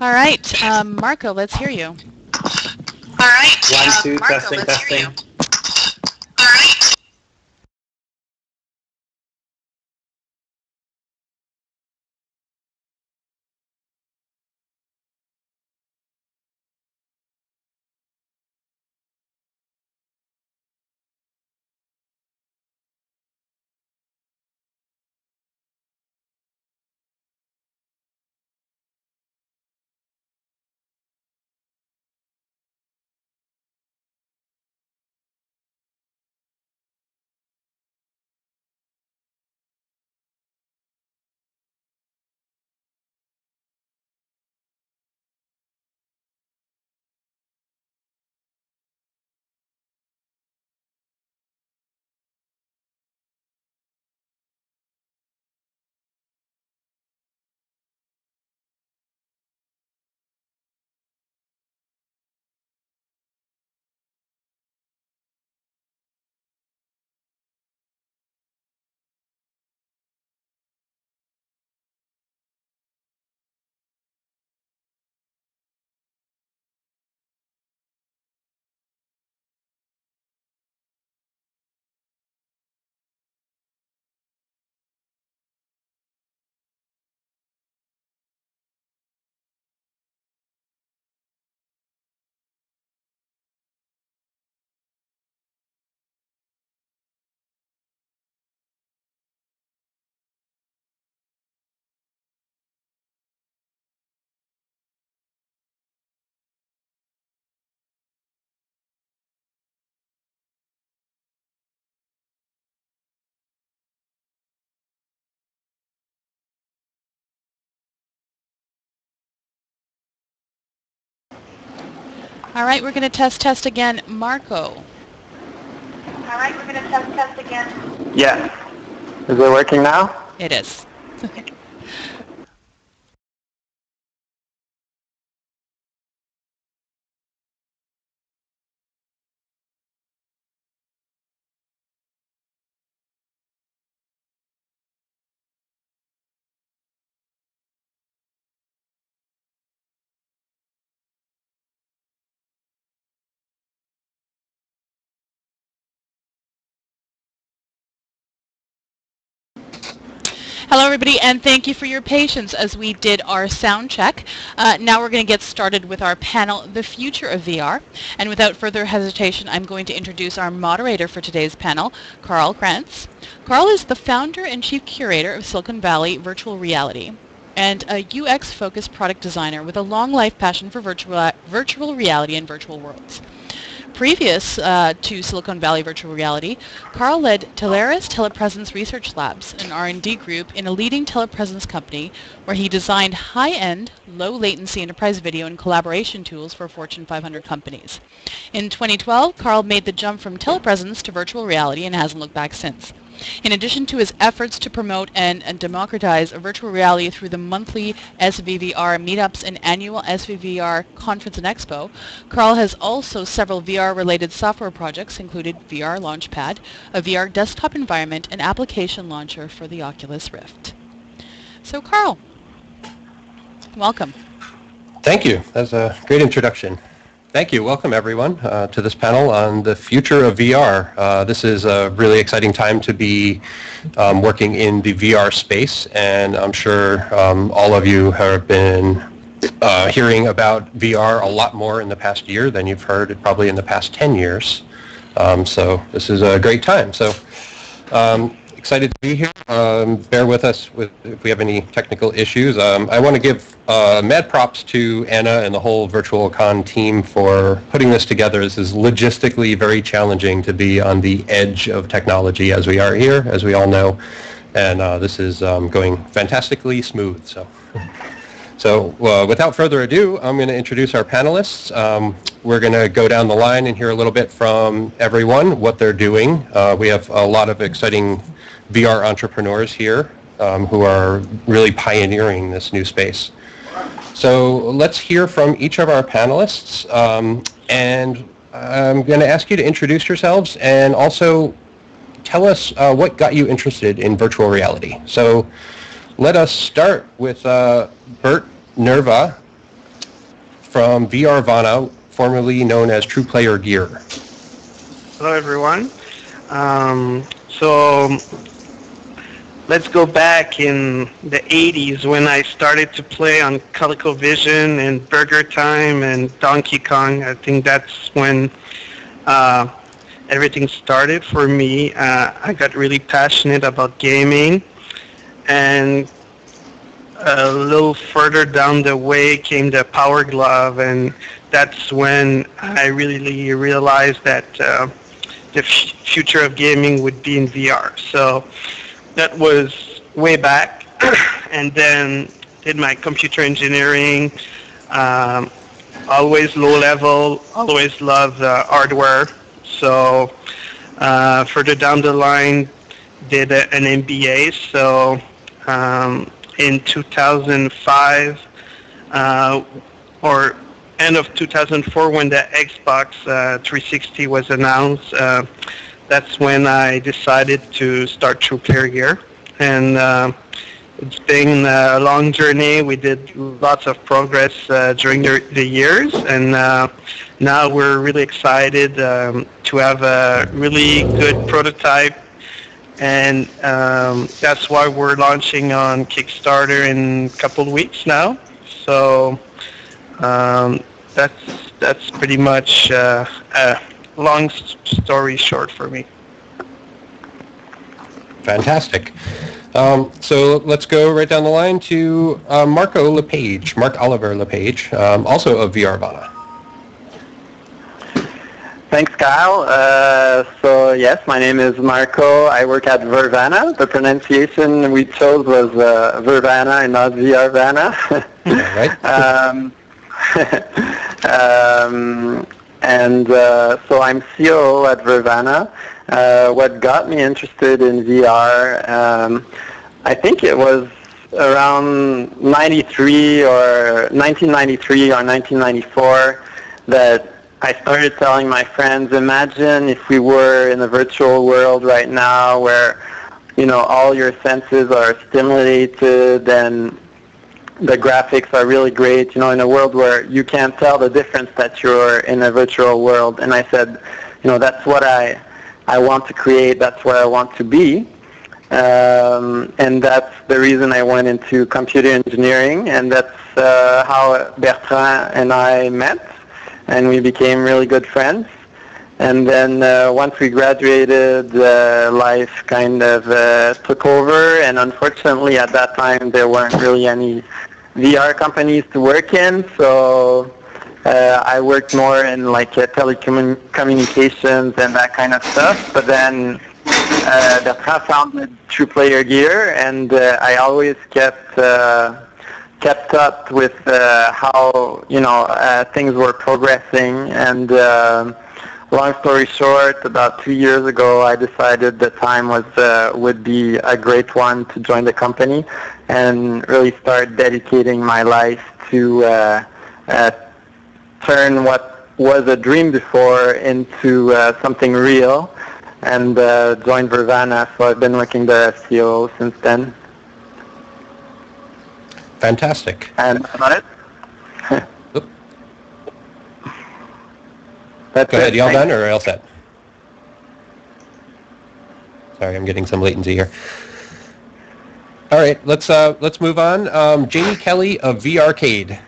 All right, Marco, let's hear you. All right. 1, 2, Marco, testing, testing. All right. All right, we're going to test again. Marco. All right, we're going to test again. Yeah. Is it working now? It is. Hello, everybody, and thank you for your patience as we did our sound check. Now we're going to get started with our panel, The Future of VR. And without further hesitation, I'm going to introduce our moderator for today's panel, Karl Krantz. Karl is the founder and chief curator of Silicon Valley Virtual Reality and a UX-focused product designer with a long life passion for virtual reality and virtual worlds. Previous to Silicon Valley Virtual Reality, Karl led Teleris Telepresence Research Labs, an R&D group in a leading telepresence company where he designed high-end, low-latency enterprise video and collaboration tools for Fortune 500 companies. In 2012, Karl made the jump from telepresence to virtual reality and hasn't looked back since. In addition to his efforts to promote and democratize virtual reality through the monthly SVVR meetups and annual SVVR conference and expo, Karl has also several VR-related software projects, including VR Launchpad, a VR desktop environment, and application launcher for the Oculus Rift. So, Karl, welcome. Thank you. That's a great introduction. Thank you. Welcome, everyone, to this panel on the future of VR. This is a really exciting time to be working in the VR space, and I'm sure all of you have been hearing about VR a lot more in the past year than you've heard probably in the past 10 years. So this is a great time. So excited to be here. Bear with us if we have any technical issues. I want to give mad props to Anna and the whole VirtualCon team for putting this together. This is logistically very challenging to be on the edge of technology as we are here, as we all know, and this is going fantastically smooth. So without further ado, I'm going to introduce our panelists. We're going to go down the line and hear a little bit from everyone, what they're doing. We have a lot of exciting VR entrepreneurs here who are really pioneering this new space. So let's hear from each of our panelists, and I'm going to ask you to introduce yourselves and also tell us what got you interested in virtual reality. So let us start with Bertrand Nepveu. from Vrvana, formerly known as True Player Gear. Hello, everyone. So let's go back in the 80s when I started to play on ColecoVision and Burger Time and Donkey Kong. I think that's when everything started for me. I got really passionate about gaming, and a little further down the way came the Power Glove, and that's when I really realized that the future of gaming would be in VR. So that was way back, and then did my computer engineering, always low level, always loved hardware. So further down the line, did an MBA. So in 2005, or end of 2004, when the Xbox 360 was announced, that's when I decided to start True Player Gear. And it's been a long journey. We did lots of progress during the years, and now we're really excited to have a really good prototype, and that's why we're launching on Kickstarter in a couple of weeks now. So that's pretty much a long story short for me. Fantastic. So let's go right down the line to Marc Oliver LePage, also of Vrvana. Thanks, Karl. So yes, my name is Marco. I work at Vrvana. The pronunciation we chose was Vrvana and not Vrvana. Right. So I'm COO at Vrvana. What got me interested in VR, I think it was around 1993 or 1994 that I started telling my friends, imagine if we were in a virtual world right now where, you know, all your senses are stimulated and the graphics are really great, you know, in a world where you can't tell the difference that you're in a virtual world. And I said, you know, that's what I want to create, that's what I want to be. And that's the reason I went into computer engineering, and that's how Bertrand and I met, and we became really good friends. And then once we graduated, life kind of took over, and unfortunately at that time there weren't really any VR companies to work in, so I worked more in like telecommunications and that kind of stuff. But then Bertrand founded True Player Gear, and I always kept up with how, you know, things were progressing. And long story short, about 2 years ago, I decided the time would be a great one to join the company and really start dedicating my life to turn what was a dream before into something real, and joined Vrvana. So I've been working there as COO since then. Fantastic. And that's about it. That's Go ahead, it. y'all Thanks. done or all set? Sorry, I'm getting some latency here. All right, let's move on. Jamie Kelly of VRcade.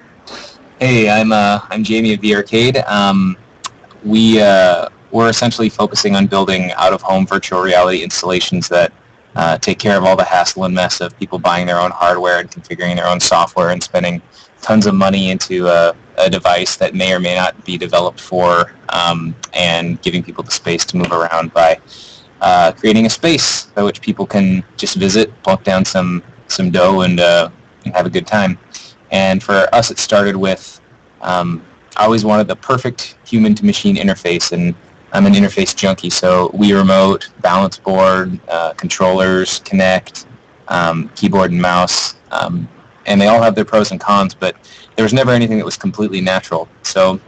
Hey, I'm Jamie of VRcade. We're essentially focusing on building out-of-home virtual reality installations that take care of all the hassle and mess of people buying their own hardware and configuring their own software and spending tons of money into a device that may or may not be developed for, and giving people the space to move around by creating a space by which people can just visit, plunk down some dough, and have a good time. And for us, it started with I always wanted the perfect human-to-machine interface, and I'm an interface junkie, so Wii Remote, balance board, controllers, Kinect, keyboard and mouse, and they all have their pros and cons, but there was never anything that was completely natural. So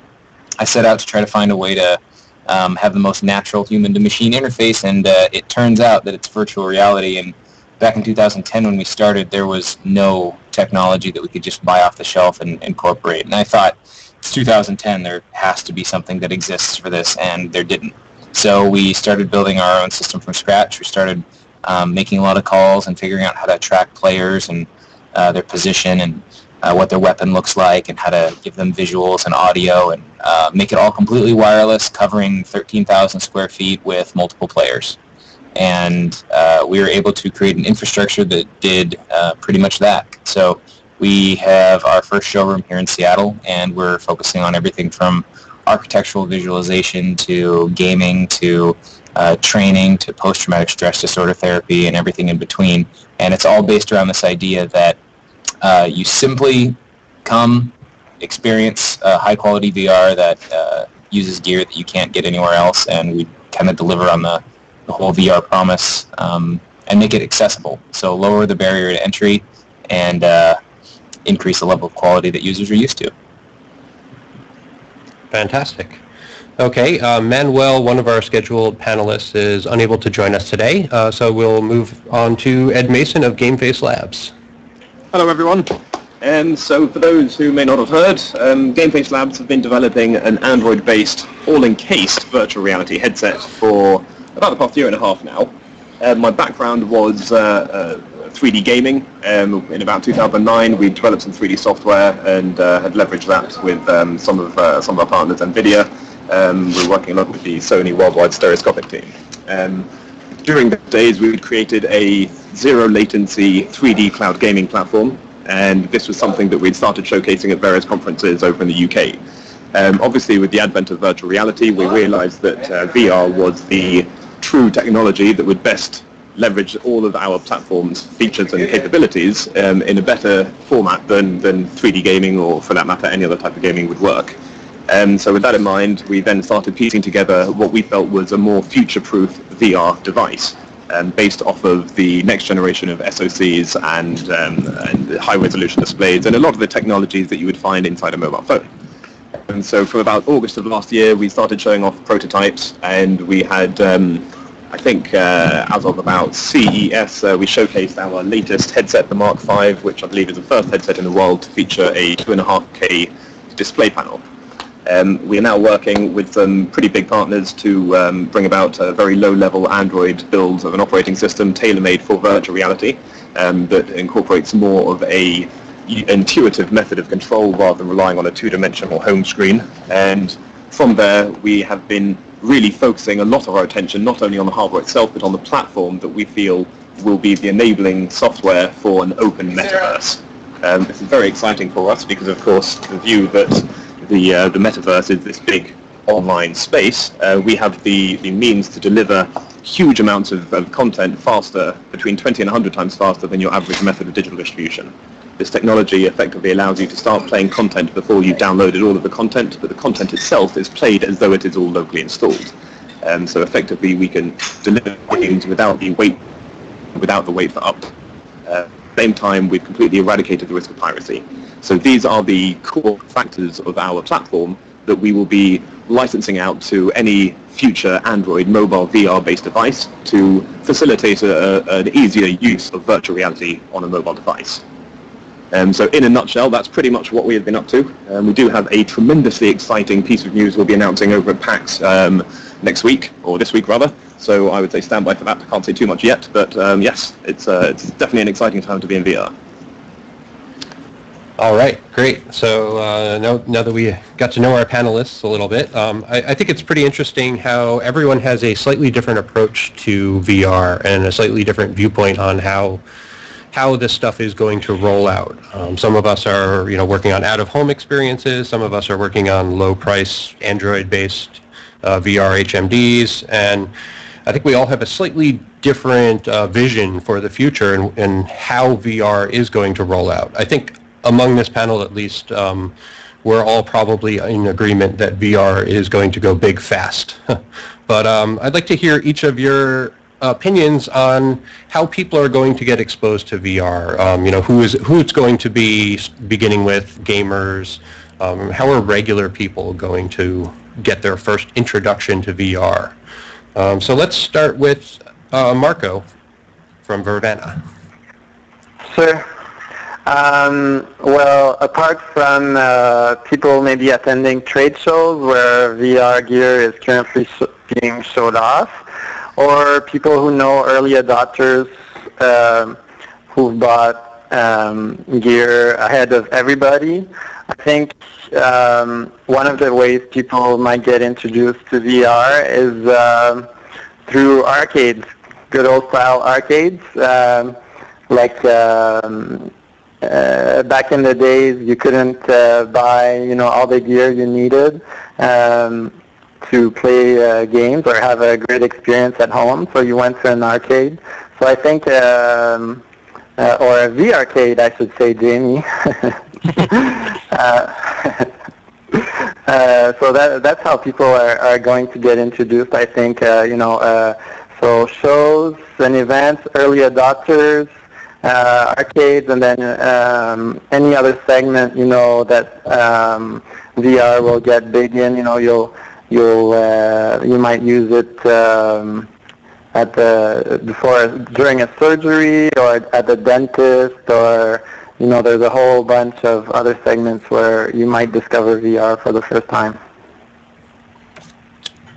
I set out to try to find a way to have the most natural human-to-machine interface, and it turns out that it's virtual reality. And back in 2010 when we started, there was no technology that we could just buy off the shelf and incorporate. And I thought, it's 2010, there has to be something that exists for this, and there didn't. So we started building our own system from scratch. We started making a lot of calls and figuring out how to track players and their position and what their weapon looks like and how to give them visuals and audio and make it all completely wireless, covering 13,000 square feet with multiple players. And we were able to create an infrastructure that did pretty much that. So we have our first showroom here in Seattle, and we're focusing on everything from architectural visualization to gaming to training to post-traumatic stress disorder therapy and everything in between. And it's all based around this idea that you simply come, experience high-quality VR that uses gear that you can't get anywhere else, and we kind of deliver on the whole VR promise and make it accessible. So lower the barrier to entry and increase the level of quality that users are used to. Fantastic. Okay, Manuel, one of our scheduled panelists, is unable to join us today, so we'll move on to Ed Mason of GameFace Labs. Hello everyone. So for those who may not have heard, GameFace Labs have been developing an Android-based, all-encased virtual reality headset for about the past year and a half now. My background was 3D gaming. In about 2009, we developed some 3D software and had leveraged that with some of our partners, NVIDIA. We were working a lot with the Sony Worldwide Stereoscopic team. During the days, we created a zero-latency 3D cloud gaming platform, and this was something that we'd started showcasing at various conferences over in the UK. Obviously, with the advent of virtual reality, we realized that VR was the true technology that would best leverage all of our platform's features and capabilities in a better format than 3D gaming, or for that matter, any other type of gaming would work. So with that in mind, we then started piecing together what we felt was a more future-proof VR device based off of the next generation of SoCs and high-resolution displays and a lot of the technologies that you would find inside a mobile phone. And so from about August of last year, we started showing off prototypes, and we had, I think, as of about CES, we showcased our latest headset, the Mark V, which I believe is the first headset in the world to feature a 2.5K display panel. We are now working with some pretty big partners to bring about a very low-level Android build of an operating system tailor-made for virtual reality that incorporates more of a intuitive method of control rather than relying on a two-dimensional home screen. And from there, we have been really focusing a lot of our attention not only on the hardware itself, but on the platform that we feel will be the enabling software for an open metaverse. This is very exciting for us because, of course, the view that the metaverse is this big online space, we have the means to deliver huge amounts of content faster, between 20 and 100 times faster than your average method of digital distribution. This technology effectively allows you to start playing content before you've downloaded all of the content, but the content itself is played as though it is all locally installed. So effectively we can deliver games without the wait for up. At the same time, we've completely eradicated the risk of piracy. So these are the core factors of our platform that we will be licensing out to any future Android mobile VR-based device to facilitate an easier use of virtual reality on a mobile device. So in a nutshell, that's pretty much what we have been up to. We do have a tremendously exciting piece of news we'll be announcing over at PAX next week, or this week rather. So I would say stand by for that. I can't say too much yet, but yes, it's definitely an exciting time to be in VR. All right, great. So now that we got to know our panelists a little bit, I think it's pretty interesting how everyone has a slightly different approach to VR and a slightly different viewpoint on how this stuff is going to roll out. Some of us are, working on out-of-home experiences. Some of us are working on low-price Android-based VR HMDs, and I think we all have a slightly different vision for the future and how VR is going to roll out. I think among this panel, at least, we're all probably in agreement that VR is going to go big fast. But I'd like to hear each of your opinions on how people are going to get exposed to VR. Who it's going to be, beginning with gamers. How are regular people going to get their first introduction to VR? So let's start with Marco from Vrvana. Sure. Well, apart from people maybe attending trade shows where VR gear is currently being showed off, or people who know early adopters who've bought gear ahead of everybody, I think one of the ways people might get introduced to VR is through arcades, good old style arcades. Back in the days, you couldn't buy, all the gear you needed to play games or have a great experience at home. So you went to an arcade. So I think, or a V-arcade, I should say, Jamie. So that's how people are going to get introduced. I think, so shows and events, early adopters, arcades, and then any other segment that VR will get big in. You might use it during a surgery or at the dentist, or there's a whole bunch of other segments where you might discover VR for the first time.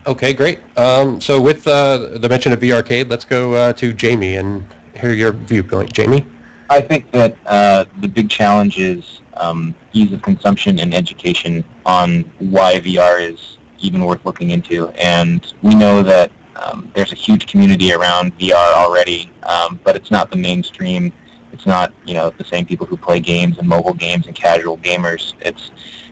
Okay, great. So with the mention of VRcade, let's go to Jamie and hear your viewpoint. Jamie? I think that the big challenge is ease of consumption and education on why VR is even worth looking into. And we know that there's a huge community around VR already, but it's not the mainstream. It's not, the same people who play games and mobile games and casual gamers. It's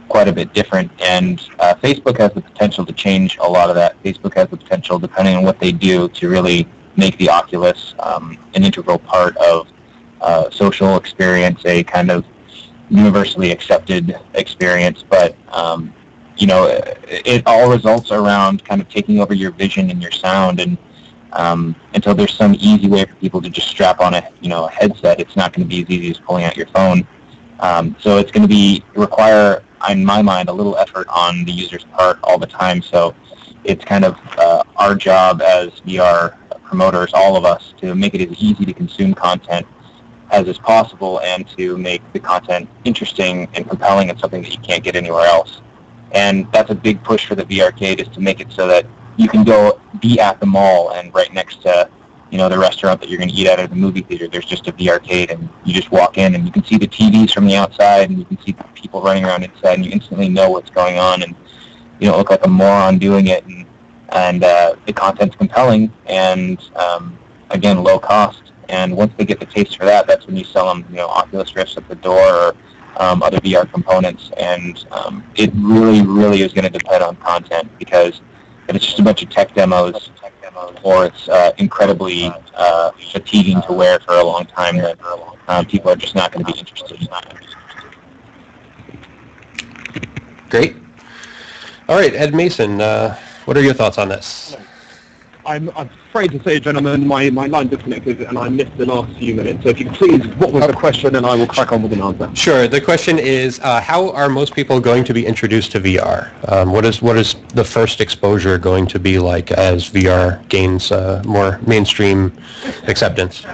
quite a bit different, and Facebook has the potential to change a lot of that. Facebook has the potential, depending on what they do, to really make the Oculus an integral part of social experience, a kind of universally accepted experience. But it all results around kind of taking over your vision and your sound, and until there's some easy way for people to just strap on a headset, it's not going to be as easy as pulling out your phone. So it's going to require, in my mind, a little effort on the user's part all the time. So it's kind of our job as VR promoters, all of us, to make it as easy to consume content as is possible, and to make the content interesting and compelling and something that you can't get anywhere else. And that's a big push for the VRcade, is to make it so that you can go be at the mall, and right next to the restaurant that you're going to eat at, or the movie theater, there's just a VRcade, and you just walk in and you can see the TVs from the outside, and you can see people running around inside, and you instantly know what's going on, and you don't look like a moron doing it, and the content's compelling, and again, low cost. And once they get the taste for that, that's when you sell them Oculus Rifts at the door, or other VR components. And it really, really is going to depend on content, because if it's just a bunch of tech demos, or it's incredibly fatiguing to wear for a long time, that people are just not going to be interested in that. Great. All right, Ed Mason, what are your thoughts on this? I'm afraid to say, gentlemen, my line disconnected and I missed the last few minutes. So if you could please, what was the question, and I will crack on with an answer. Sure. The question is, how are most people going to be introduced to VR? What is the first exposure going to be like as VR gains more mainstream acceptance?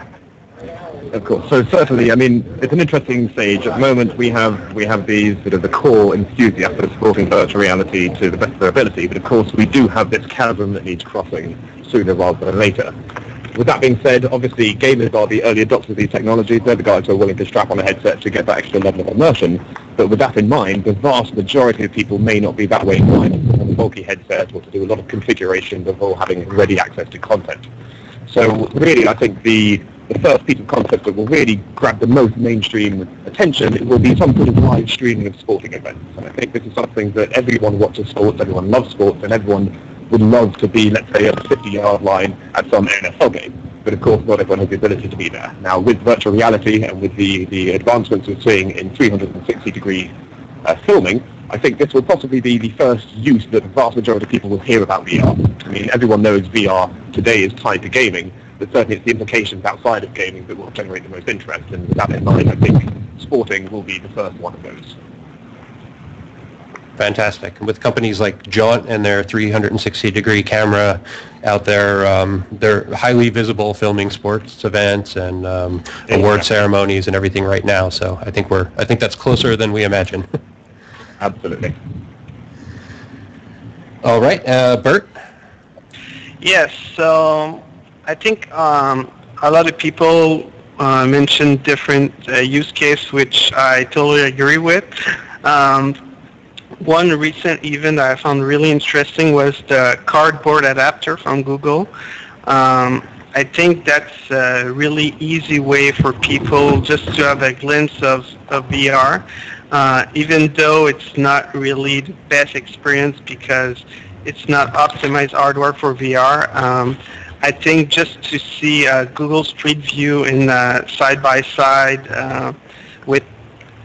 Of course. So certainly, it's an interesting stage. At the moment, we have these sort of the core enthusiasts of supporting virtual reality to the best of their ability, but of course we do have this chasm that needs crossing sooner rather than later. With that being said, obviously gamers are the early adopters of these technologies. They're the guys who are willing to strap on a headset to get that extra level of immersion. But with that in mind, the vast majority of people may not be that way inclined to put on a bulky headset or to do a lot of configuration before having ready access to content. So really, I think the first piece of concept that will really grab the most mainstream attention, it will be some sort of live streaming of sporting events. And I think this is something that everyone watches sports, everyone loves sports, and everyone would love to be, let's say, at the 50-yard line at some NFL game. But of course, not everyone has the ability to be there. Now, with virtual reality and with the advancements we're seeing in 360-degree filming, I think this will possibly be the first use that the vast majority of people will hear about VR. Everyone knows VR today is tied to gaming, but certainly it's the implications outside of gaming that will generate the most interest. And with that in mind, I think sporting will be the first one of those. Fantastic. And with companies like Jaunt and their 360-degree camera out there, they're highly visible filming sports events and award ceremonies and everything right now. So I think that's closer than we imagine. Absolutely. All right, Bert? Yes, so I think a lot of people mentioned different use cases, which I totally agree with. One recent event that I found really interesting was the cardboard adapter from Google. I think that's a really easy way for people just to have a glimpse of VR, even though it's not really the best experience because it's not optimized hardware for VR. I think just to see Google Street View in side-by-side with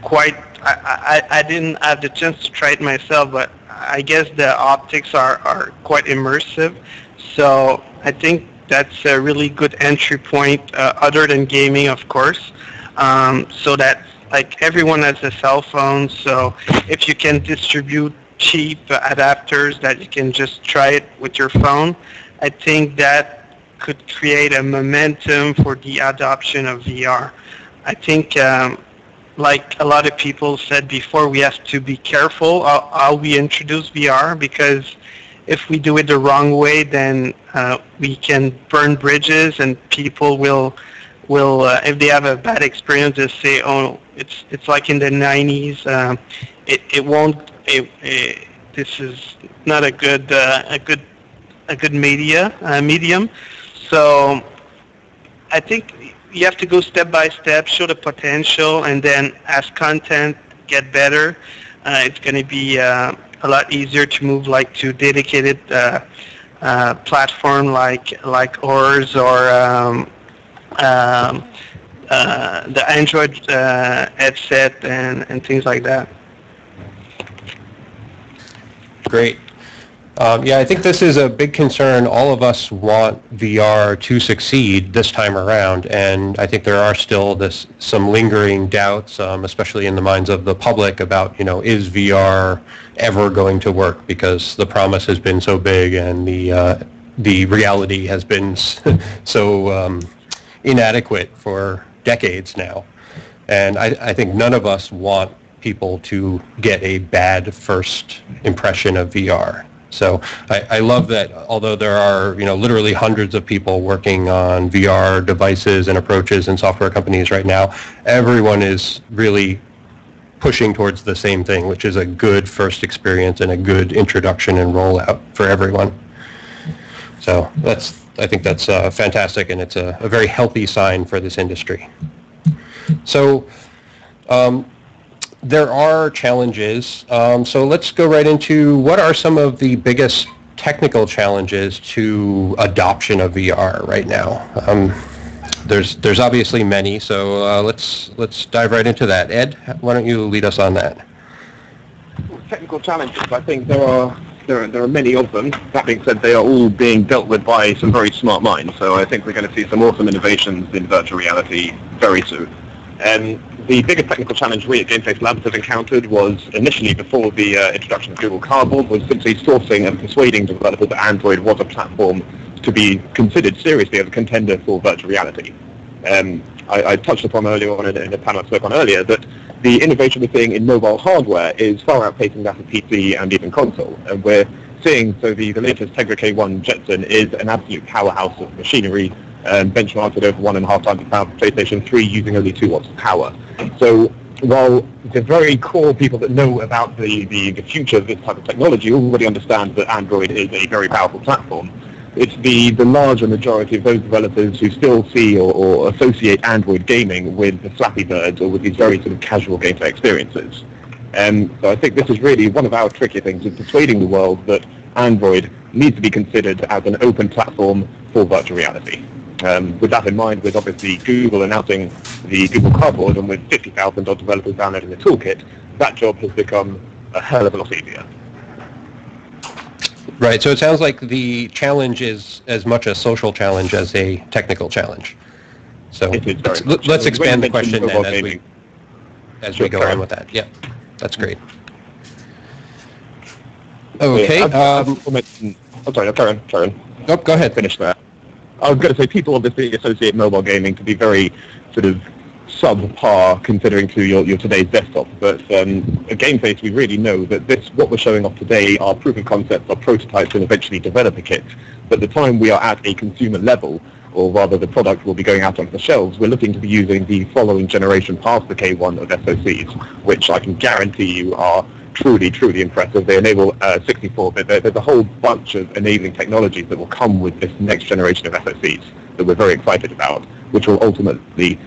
quite, I didn't have the chance to try it myself, but I guess the optics are quite immersive. So I think that's a really good entry point, other than gaming, of course. So that like everyone has a cell phone, so if you can distribute cheap adapters that you can just try it with your phone, I think that could create a momentum for the adoption of VR. I think like a lot of people said before, we have to be careful how we introduce VR, because if we do it the wrong way, then we can burn bridges, and people will if they have a bad experience, they say, "Oh, it's like in the 90s. It won't. This is not a good medium." So I think you have to go step by step, show the potential, and then as content get better, it's going to be a lot easier to move like to dedicated platform like ours or the Android headset and things like that. Great. Yeah, I think this is a big concern. All of us want VR to succeed this time around, and I think there are still some lingering doubts, especially in the minds of the public about, is VR ever going to work, because the promise has been so big and the reality has been so inadequate for decades now. And I think none of us want people to get a bad first impression of VR. So I love that although there are, literally hundreds of people working on VR devices and approaches in software companies right now, everyone is really pushing towards the same thing, which is a good first experience and a good introduction and rollout for everyone. So I think that's fantastic, and it's a very healthy sign for this industry. So there are challenges, so let's go right into what are some of the biggest technical challenges to adoption of VR right now. There's obviously many, so let's dive right into that. Ed, why don't you lead us on that? Technical challenges, I think there are many of them. That being said, they are all being dealt with by some very smart minds, so I think we're going to see some awesome innovations in virtual reality very soon. The biggest technical challenge we at GameFace Labs have encountered was initially before the introduction of Google Cardboard was simply sourcing and persuading developers that Android was a platform to be considered seriously as a contender for virtual reality. I touched upon earlier on in the panel I spoke on earlier that the innovation we're seeing in mobile hardware is far outpacing that of PC and even console. And we're seeing, so the latest Tegra K1 Jetson is an absolute powerhouse of machinery, benchmarked at over 1.5 times the power of PlayStation 3 using only 2 watts of power. So while the very core people that know about the future of this type of technology already understand that Android is a very powerful platform, it's the larger majority of those developers who still see or associate Android gaming with the Flappy Birds or with these very sort of casual gameplay experiences. So I think this is really one of our tricky things, is persuading the world that Android needs to be considered as an open platform for virtual reality. With that in mind, with obviously Google announcing the Google Cardboard and with 50,000 developers downloading the toolkit, that job has become a hell of a lot easier. Right, so it sounds like the challenge is as much a social challenge as a technical challenge. So let's expand the question then as we go on with that. Yeah, that's great. Okay. I'm sorry, Karen. Oh, go ahead. Finish that. I was going to say people obviously associate mobile gaming to be very sort of subpar considering to your today's desktop, but at GameFace we really know that what we're showing off today are proof of concepts, are prototypes, and eventually developer kits. But the time we are at a consumer level, or rather the product will be going out onto the shelves, we're looking to be using the following generation past the K1 of SoCs, which I can guarantee you are truly, truly impressive. They enable 64-bit. There's a whole bunch of enabling technologies that will come with this next generation of SoCs that we're very excited about, which will ultimately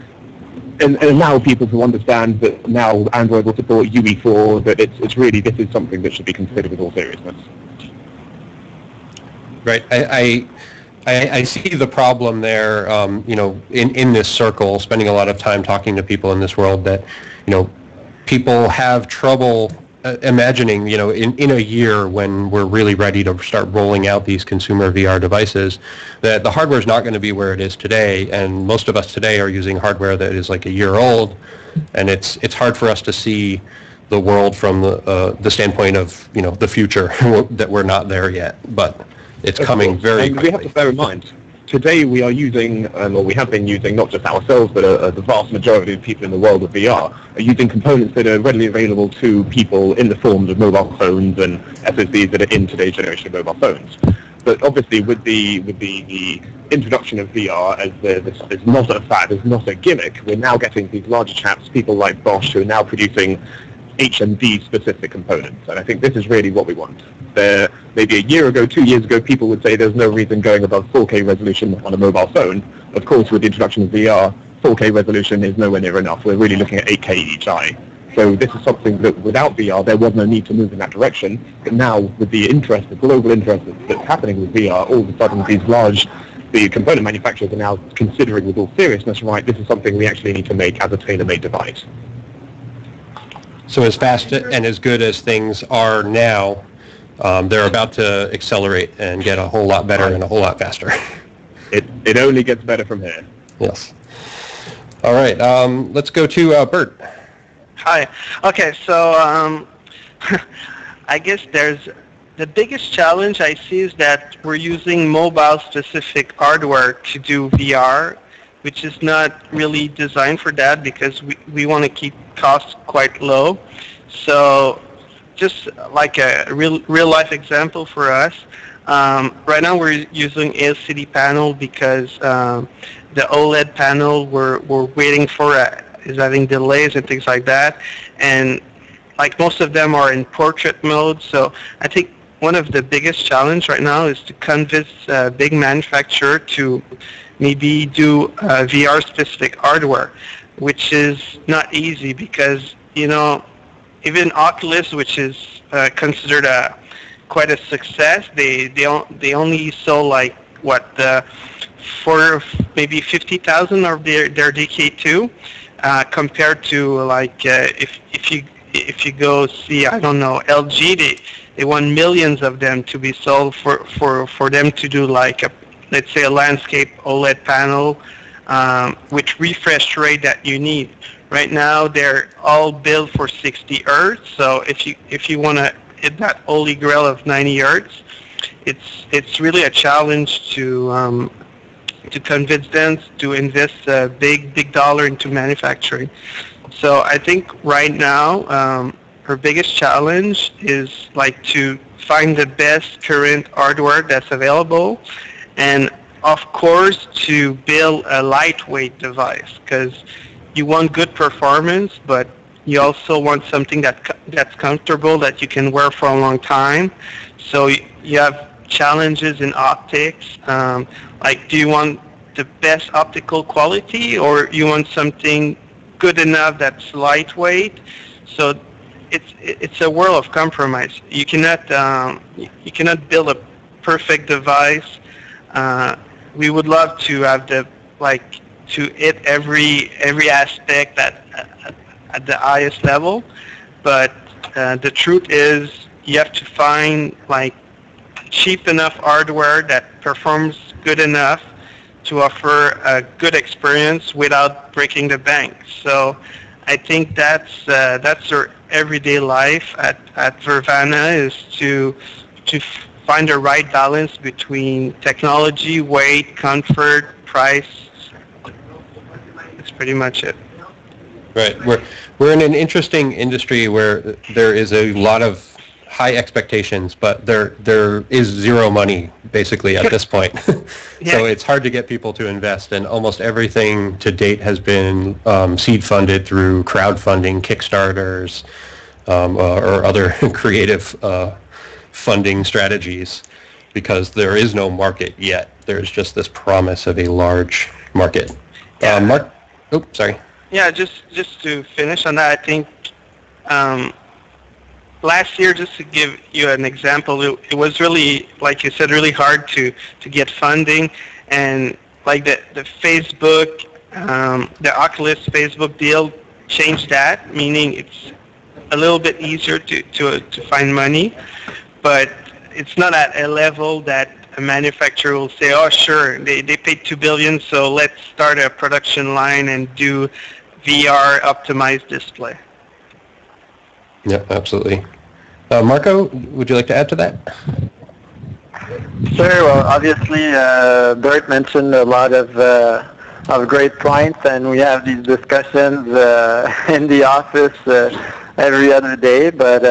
and allow people to understand that now Android will support UE4, that it's really, this is something that should be considered with all seriousness. Right. I see the problem there, in this circle, spending a lot of time talking to people in this world that, people have trouble imagining, in a year when we're really ready to start rolling out these consumer VR devices, that the hardware is not going to be where it is today, and most of us today are using hardware that is like a year old, and it's hard for us to see the world from the standpoint of, the future, that we're not there yet, but it's coming very quickly. We have to bear in mind, today we are using, or we have been using, not just ourselves, but the vast majority of people in the world of VR are using components that are readily available to people in the forms of mobile phones and SoCs that are in today's generation of mobile phones. But obviously with the introduction of VR as not a fad, as not a gimmick, we're now getting these larger chaps, people like Bosch, who are now producing HMD specific components, and I think this is really what we want. Maybe a year ago, 2 years ago, people would say there's no reason going above 4K resolution on a mobile phone. Of course, with the introduction of VR, 4K resolution is nowhere near enough. We're really looking at 8K each eye. So this is something that without VR, there was no need to move in that direction. But now, with the interest, the global interest that's happening with VR, all of a sudden the component manufacturers are now considering with all seriousness, right, this is something we actually need to make as a tailor-made device. So as fast and as good as things are now, they're about to accelerate and get a whole lot better and a whole lot faster. It only gets better from here. Yes. All right. Let's go to Bert. Hi. Okay, so I guess the biggest challenge I see is that we're using mobile-specific hardware to do VR, which is not really designed for that because we want to keep costs quite low. So just like a real-life example for us, right now we're using LCD panel because the OLED panel we're waiting for is having delays and things like that. And like most of them are in portrait mode, so I think one of the biggest challenge right now is to convince a big manufacturer to maybe do VR-specific hardware, which is not easy because, even Oculus, which is considered quite a success, they only sold like for maybe 50,000 of their DK2, compared to like if you go see, I don't know, LG, they want millions of them to be sold for them to do like let's say a landscape OLED panel with refresh rate that you need. Right now they're all built for 60 Hertz, so if you want to hit that holy grail of 90 Hertz, it's really a challenge to convince them to invest a big dollar into manufacturing. So I think right now her biggest challenge is like to find the best current hardware that's available, and of course to build a lightweight device, because you want good performance, but you also want something that's comfortable, that you can wear for a long time. So you have challenges in optics. Like, do you want the best optical quality, or you want something good enough that's lightweight? So it's a world of compromise. You cannot build a perfect device. We would love to have to hit every aspect at the highest level, but the truth is you have to find like cheap enough hardware that performs good enough to offer a good experience without breaking the bank. So I think that's our everyday life at Vrvana, is to to find the right balance between technology, weight, comfort, price. That's pretty much it. Right. We're in an interesting industry where there is a lot of high expectations, but there is zero money basically at this point. So it's hard to get people to invest, and almost everything to date has been seed funded through crowdfunding, Kickstarters, or other creative funding strategies, because there is no market yet. There's just this promise of a large market. Mark? Oh, sorry. Yeah, just to finish on that, I think last year, just to give you an example, it was really, like you said, really hard to get funding, and like the Facebook, the Oculus Facebook deal changed that, meaning it's a little bit easier to find money, but it's not at a level that a manufacturer will say, oh sure, they paid $2 billion, so let's start a production line and do VR optimized display. Yeah, absolutely. Marco, would you like to add to that? Sure. Well, obviously, Bert mentioned a lot of great points, and we have these discussions in the office every other day. But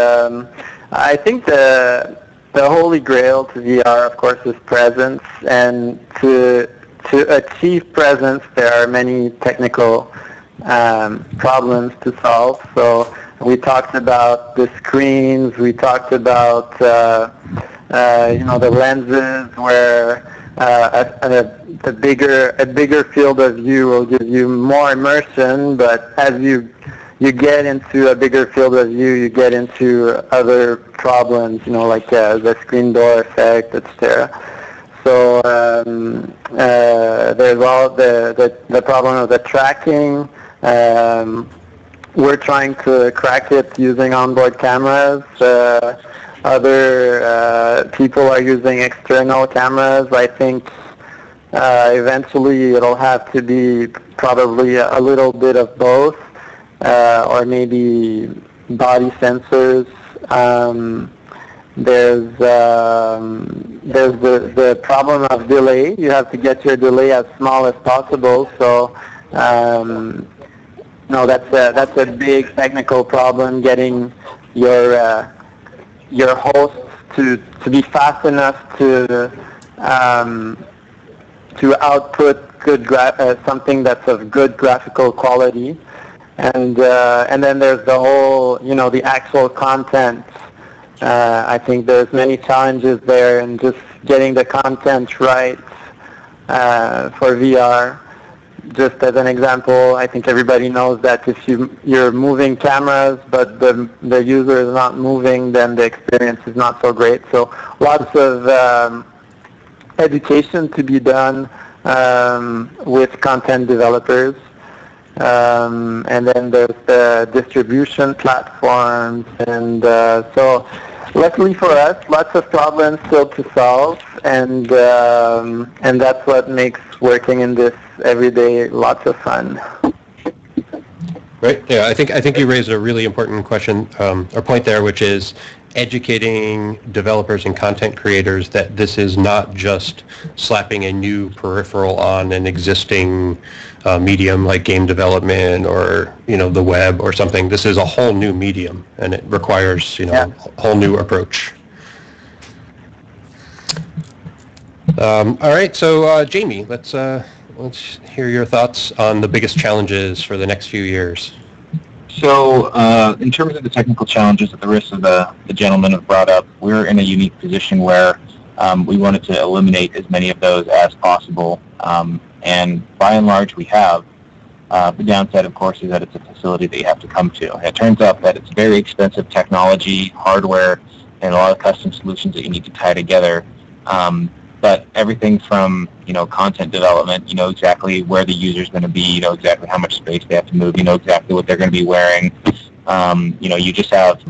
I think the holy grail to VR, of course, is presence, and to achieve presence, there are many technical problems to solve. So we talked about the screens. We talked about the lenses, where a bigger field of view will give you more immersion. But as you get into a bigger field of view, you get into other problems, like the screen door effect, etc. So there's all the problem of the tracking. We're trying to crack it using onboard cameras. Other people are using external cameras. I think eventually it'll have to be probably a little bit of both, or maybe body sensors. There's the problem of delay. You have to get your delay as small as possible. So that's a big technical problem, getting your host to be fast enough to output good something that's of good graphical quality, and then there's the whole the actual content. I think there's many challenges there, and just getting the content right for VR. Just as an example, I think everybody knows that if you're moving cameras but the user is not moving, then the experience is not so great. So lots of education to be done with content developers. And then there's the distribution platforms, and so luckily for us, lots of problems still to solve, and that's what makes working in this every day lots of fun. Right. Yeah, I think you raised a really important question or point there, which is educating developers and content creators that this is not just slapping a new peripheral on an existing medium like game development or the web or something. This is a whole new medium, and it requires a whole new approach. All right, so Jamie, let's hear your thoughts on the biggest challenges for the next few years. So in terms of the technical challenges that the rest of the gentlemen have brought up, we're in a unique position where we wanted to eliminate as many of those as possible. And by and large, we have. The downside, of course, is that it's a facility that you have to come to. And it turns out that it's very expensive technology, hardware, and a lot of custom solutions that you need to tie together. But everything from, content development, you know exactly where the user's going to be, you know exactly how much space they have to move, you know exactly what they're going to be wearing. You just have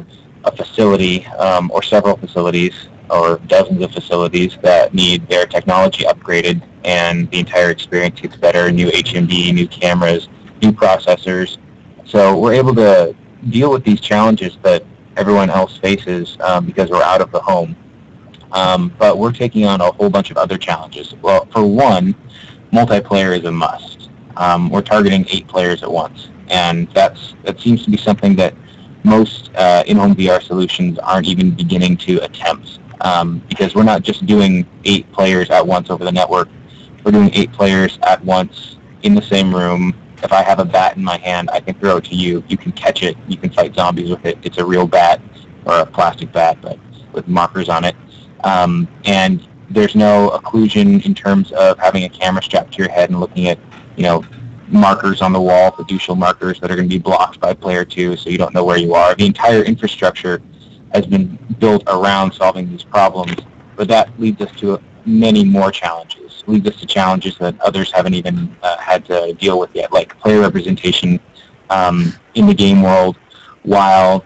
a facility or several facilities or dozens of facilities that need their technology upgraded, and the entire experience gets better, new HMD, new cameras, new processors. So we're able to deal with these challenges that everyone else faces because we're out of the home. but we're taking on a whole bunch of other challenges. Well, for one, multiplayer is a must. We're targeting 8 players at once, and that seems to be something that most in-home VR solutions aren't even beginning to attempt, because we're not just doing 8 players at once over the network. We're doing 8 players at once in the same room. If I have a bat in my hand, I can throw it to you. You can catch it. You can fight zombies with it. It's a real bat, or a plastic bat, but with markers on it. And there's no occlusion in terms of having a camera strapped to your head and looking at, markers on the wall, fiducial markers that are going to be blocked by player 2, so you don't know where you are. The entire infrastructure has been built around solving these problems, but that leads us to many more challenges. Leads us to challenges that others haven't even had to deal with yet, like player representation in the game world while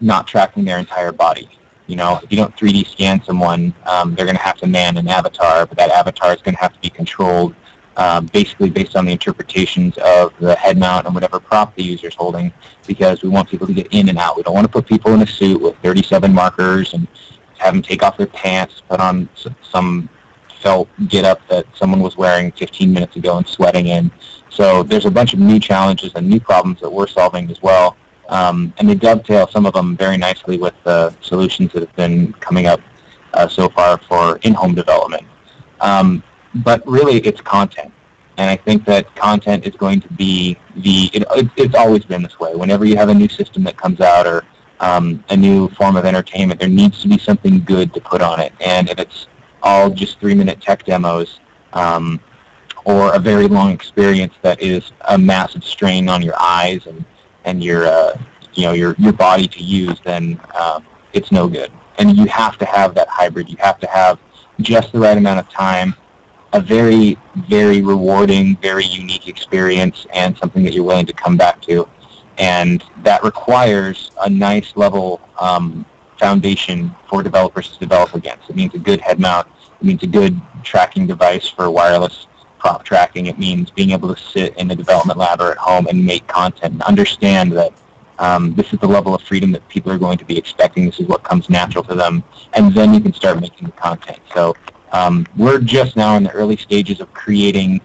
not tracking their entire body. If you don't 3D scan someone, they're going to have to man an avatar, but that avatar is going to have to be controlled basically based on the interpretations of the head mount and whatever prop the user's holding, because we want people to get in and out. We don't want to put people in a suit with 37 markers and have them take off their pants, put on some felt get-up that someone was wearing 15 minutes ago and sweating in. So there's a bunch of new challenges and new problems that we're solving as well. And they dovetail some of them very nicely with the solutions that have been coming up so far for in-home development. But really, it's content. And I think that content is going to be it's always been this way. Whenever you have a new system that comes out or a new form of entertainment, there needs to be something good to put on it. And if it's all just 3-minute tech demos or a very long experience that is a massive strain on your eyes and your body to use, then it's no good. And you have to have that hybrid. You have to have just the right amount of time, a very, very rewarding, very unique experience, and something that you're willing to come back to. And that requires a nice level foundation for developers to develop against. It means a good head mount. It means a good tracking device for wireless prop tracking. It means being able to sit in the development lab or at home and make content and understand that this is the level of freedom that people are going to be expecting. This is what comes natural to them. And then you can start making the content. So we're just now in the early stages of creating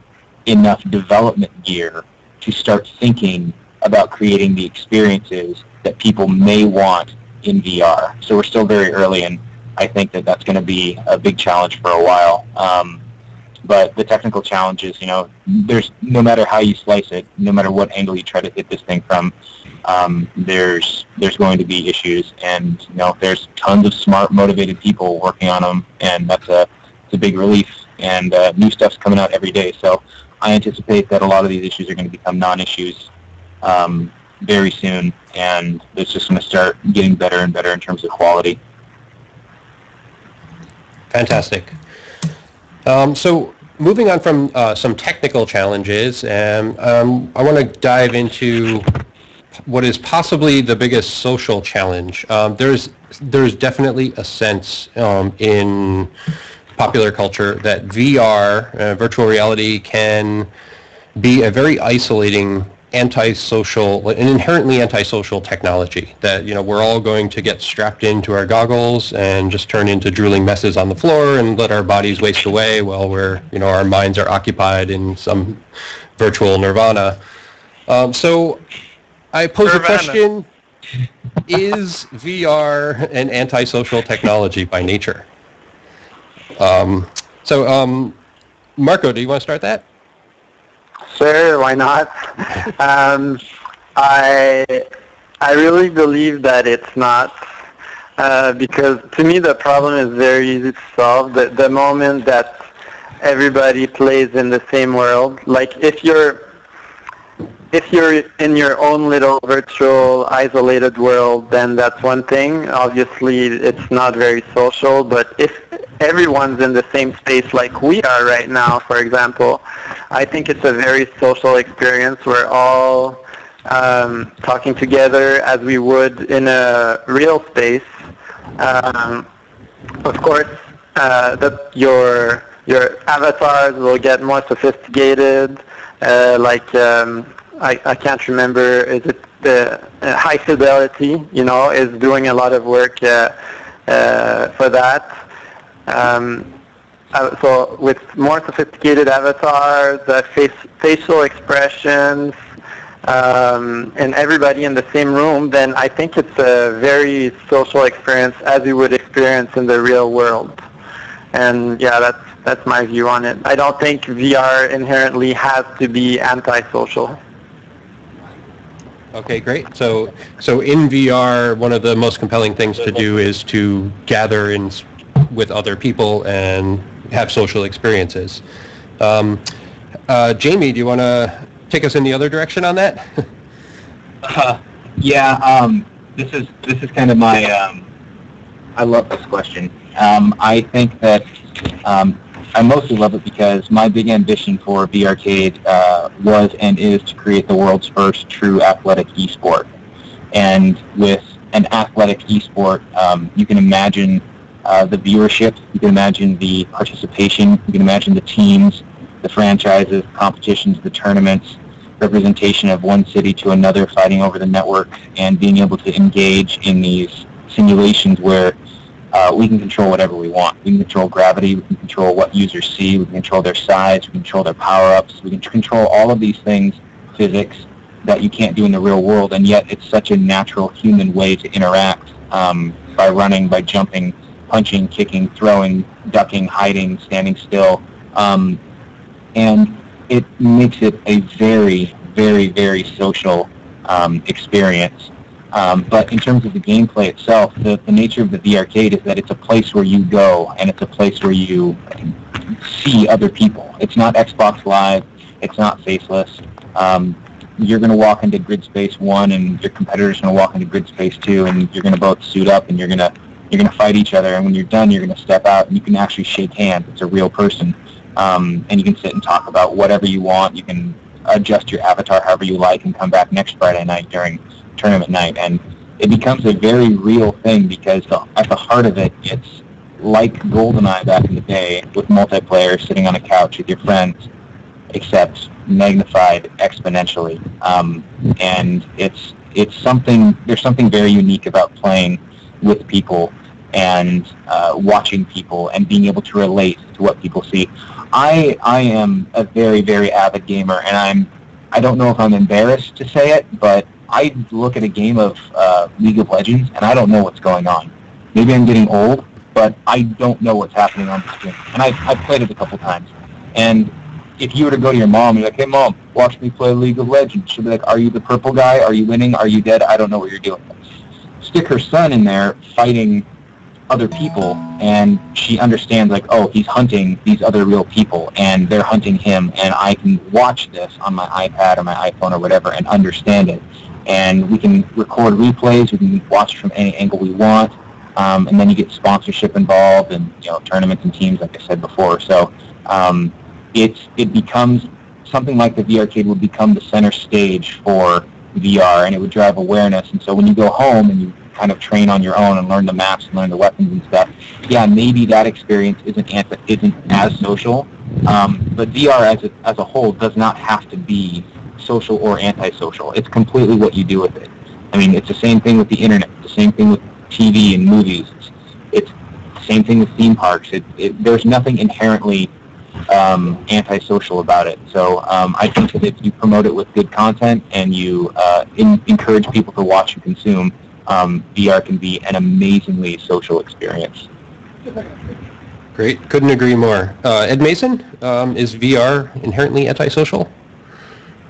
enough development gear to start thinking about creating the experiences that people may want in VR. So we're still very early, and I think that that's going to be a big challenge for a while. But the technical challenges, there's no matter how you slice it, no matter what angle you try to hit this thing from, there's going to be issues, and there's tons of smart, motivated people working on them, and it's a big relief. And new stuff's coming out every day, so I anticipate that a lot of these issues are going to become non-issues very soon, and it's just going to start getting better and better in terms of quality. Fantastic. So moving on from some technical challenges, I want to dive into what is possibly the biggest social challenge. There's definitely a sense in popular culture that VR, virtual reality, can be a very isolating, an inherently antisocial technology that, we're all going to get strapped into our goggles and just turn into drooling messes on the floor and let our bodies waste away while our minds are occupied in some virtual nirvana. So I pose a question, is VR an antisocial technology by nature? Marco, do you want to start that? Sure, why not? I really believe that it's not, because to me the problem is very easy to solve. The moment that everybody plays in the same world, like if you're in your own little virtual isolated world, then that's one thing. Obviously, it's not very social, but if everyone's in the same space like we are right now, for example, I think it's a very social experience. We're all talking together as we would in a real space. Of course, that your avatars will get more sophisticated, I can't remember, is it the High Fidelity, is doing a lot of work for that. So with more sophisticated avatars, facial expressions, and everybody in the same room, then I think it's a very social experience as you would experience in the real world. And yeah, that's my view on it. I don't think VR inherently has to be antisocial. Okay, great. So in VR, one of the most compelling things to do is to gather with other people and have social experiences. Jamie, do you want to take us in the other direction on that? This is kind of my. I love this question. I think that I mostly love it because my big ambition for VRcade was and is to create the world's first true athletic esport. And with an athletic esport, you can imagine the viewership, you can imagine the participation, you can imagine the teams, the franchises, competitions, the tournaments, representation of one city to another fighting over the network, and being able to engage in these simulations where we can control whatever we want. We can control gravity, we can control what users see, we can control their size, we can control their power-ups, we can control all of these things, physics, that you can't do in the real world, and yet it's such a natural human way to interact by running, by jumping, punching, kicking, throwing, ducking, hiding, standing still. And it makes it a very, very, very social experience. But in terms of the gameplay itself, the nature of the VRcade is that it's a place where you go, and it's a place where you see other people. It's not Xbox Live. It's not faceless. You're going to walk into Grid Space 1, and your competitor's going to walk into Grid Space 2, and you're going to both suit up, and you're going to fight each other. And when you're done, you're going to step out, and you can actually shake hands. It's a real person. And you can sit and talk about whatever you want. You can adjust your avatar however you like and come back next Friday night during tournament night. And it becomes a very real thing because at the heart of it, it's like GoldenEye back in the day with multiplayer, sitting on a couch with your friends, except magnified exponentially. And it's something, there's something very unique about playing with people and watching people and being able to relate to what people see. I am a very, very avid gamer, and I don't know if I'm embarrassed to say it, but I look at a game of League of Legends, and I don't know what's going on. Maybe I'm getting old, but I don't know what's happening on the screen. And I've played it a couple times. And if you were to go to your mom and be like, hey, Mom, watch me play League of Legends, she'll be like, are you the purple guy? Are you winning? Are you dead? I don't know what you're doing. Stick her son in there fighting other people, and she understands, like, oh, he's hunting these other real people, and they're hunting him, and I can watch this on my iPad or my iPhone or whatever and understand it. And we can record replays, we can watch from any angle we want, and then you get sponsorship involved and, you know, tournaments and teams, like I said before. So it becomes something like the VRcade would become the center stage for VR, and it would drive awareness. And so when you go home and you kind of train on your own and learn the maps and learn the weapons and stuff, yeah, maybe that experience isn't as social, but VR as a whole does not have to be social or antisocial. It's completely what you do with it. I mean, it's the same thing with the internet, the same thing with TV and movies. It's the same thing with theme parks. There's nothing inherently antisocial about it. So I think that if you promote it with good content and you encourage people to watch and consume, VR can be an amazingly social experience. Great. Couldn't agree more. Ed Mason, is VR inherently antisocial?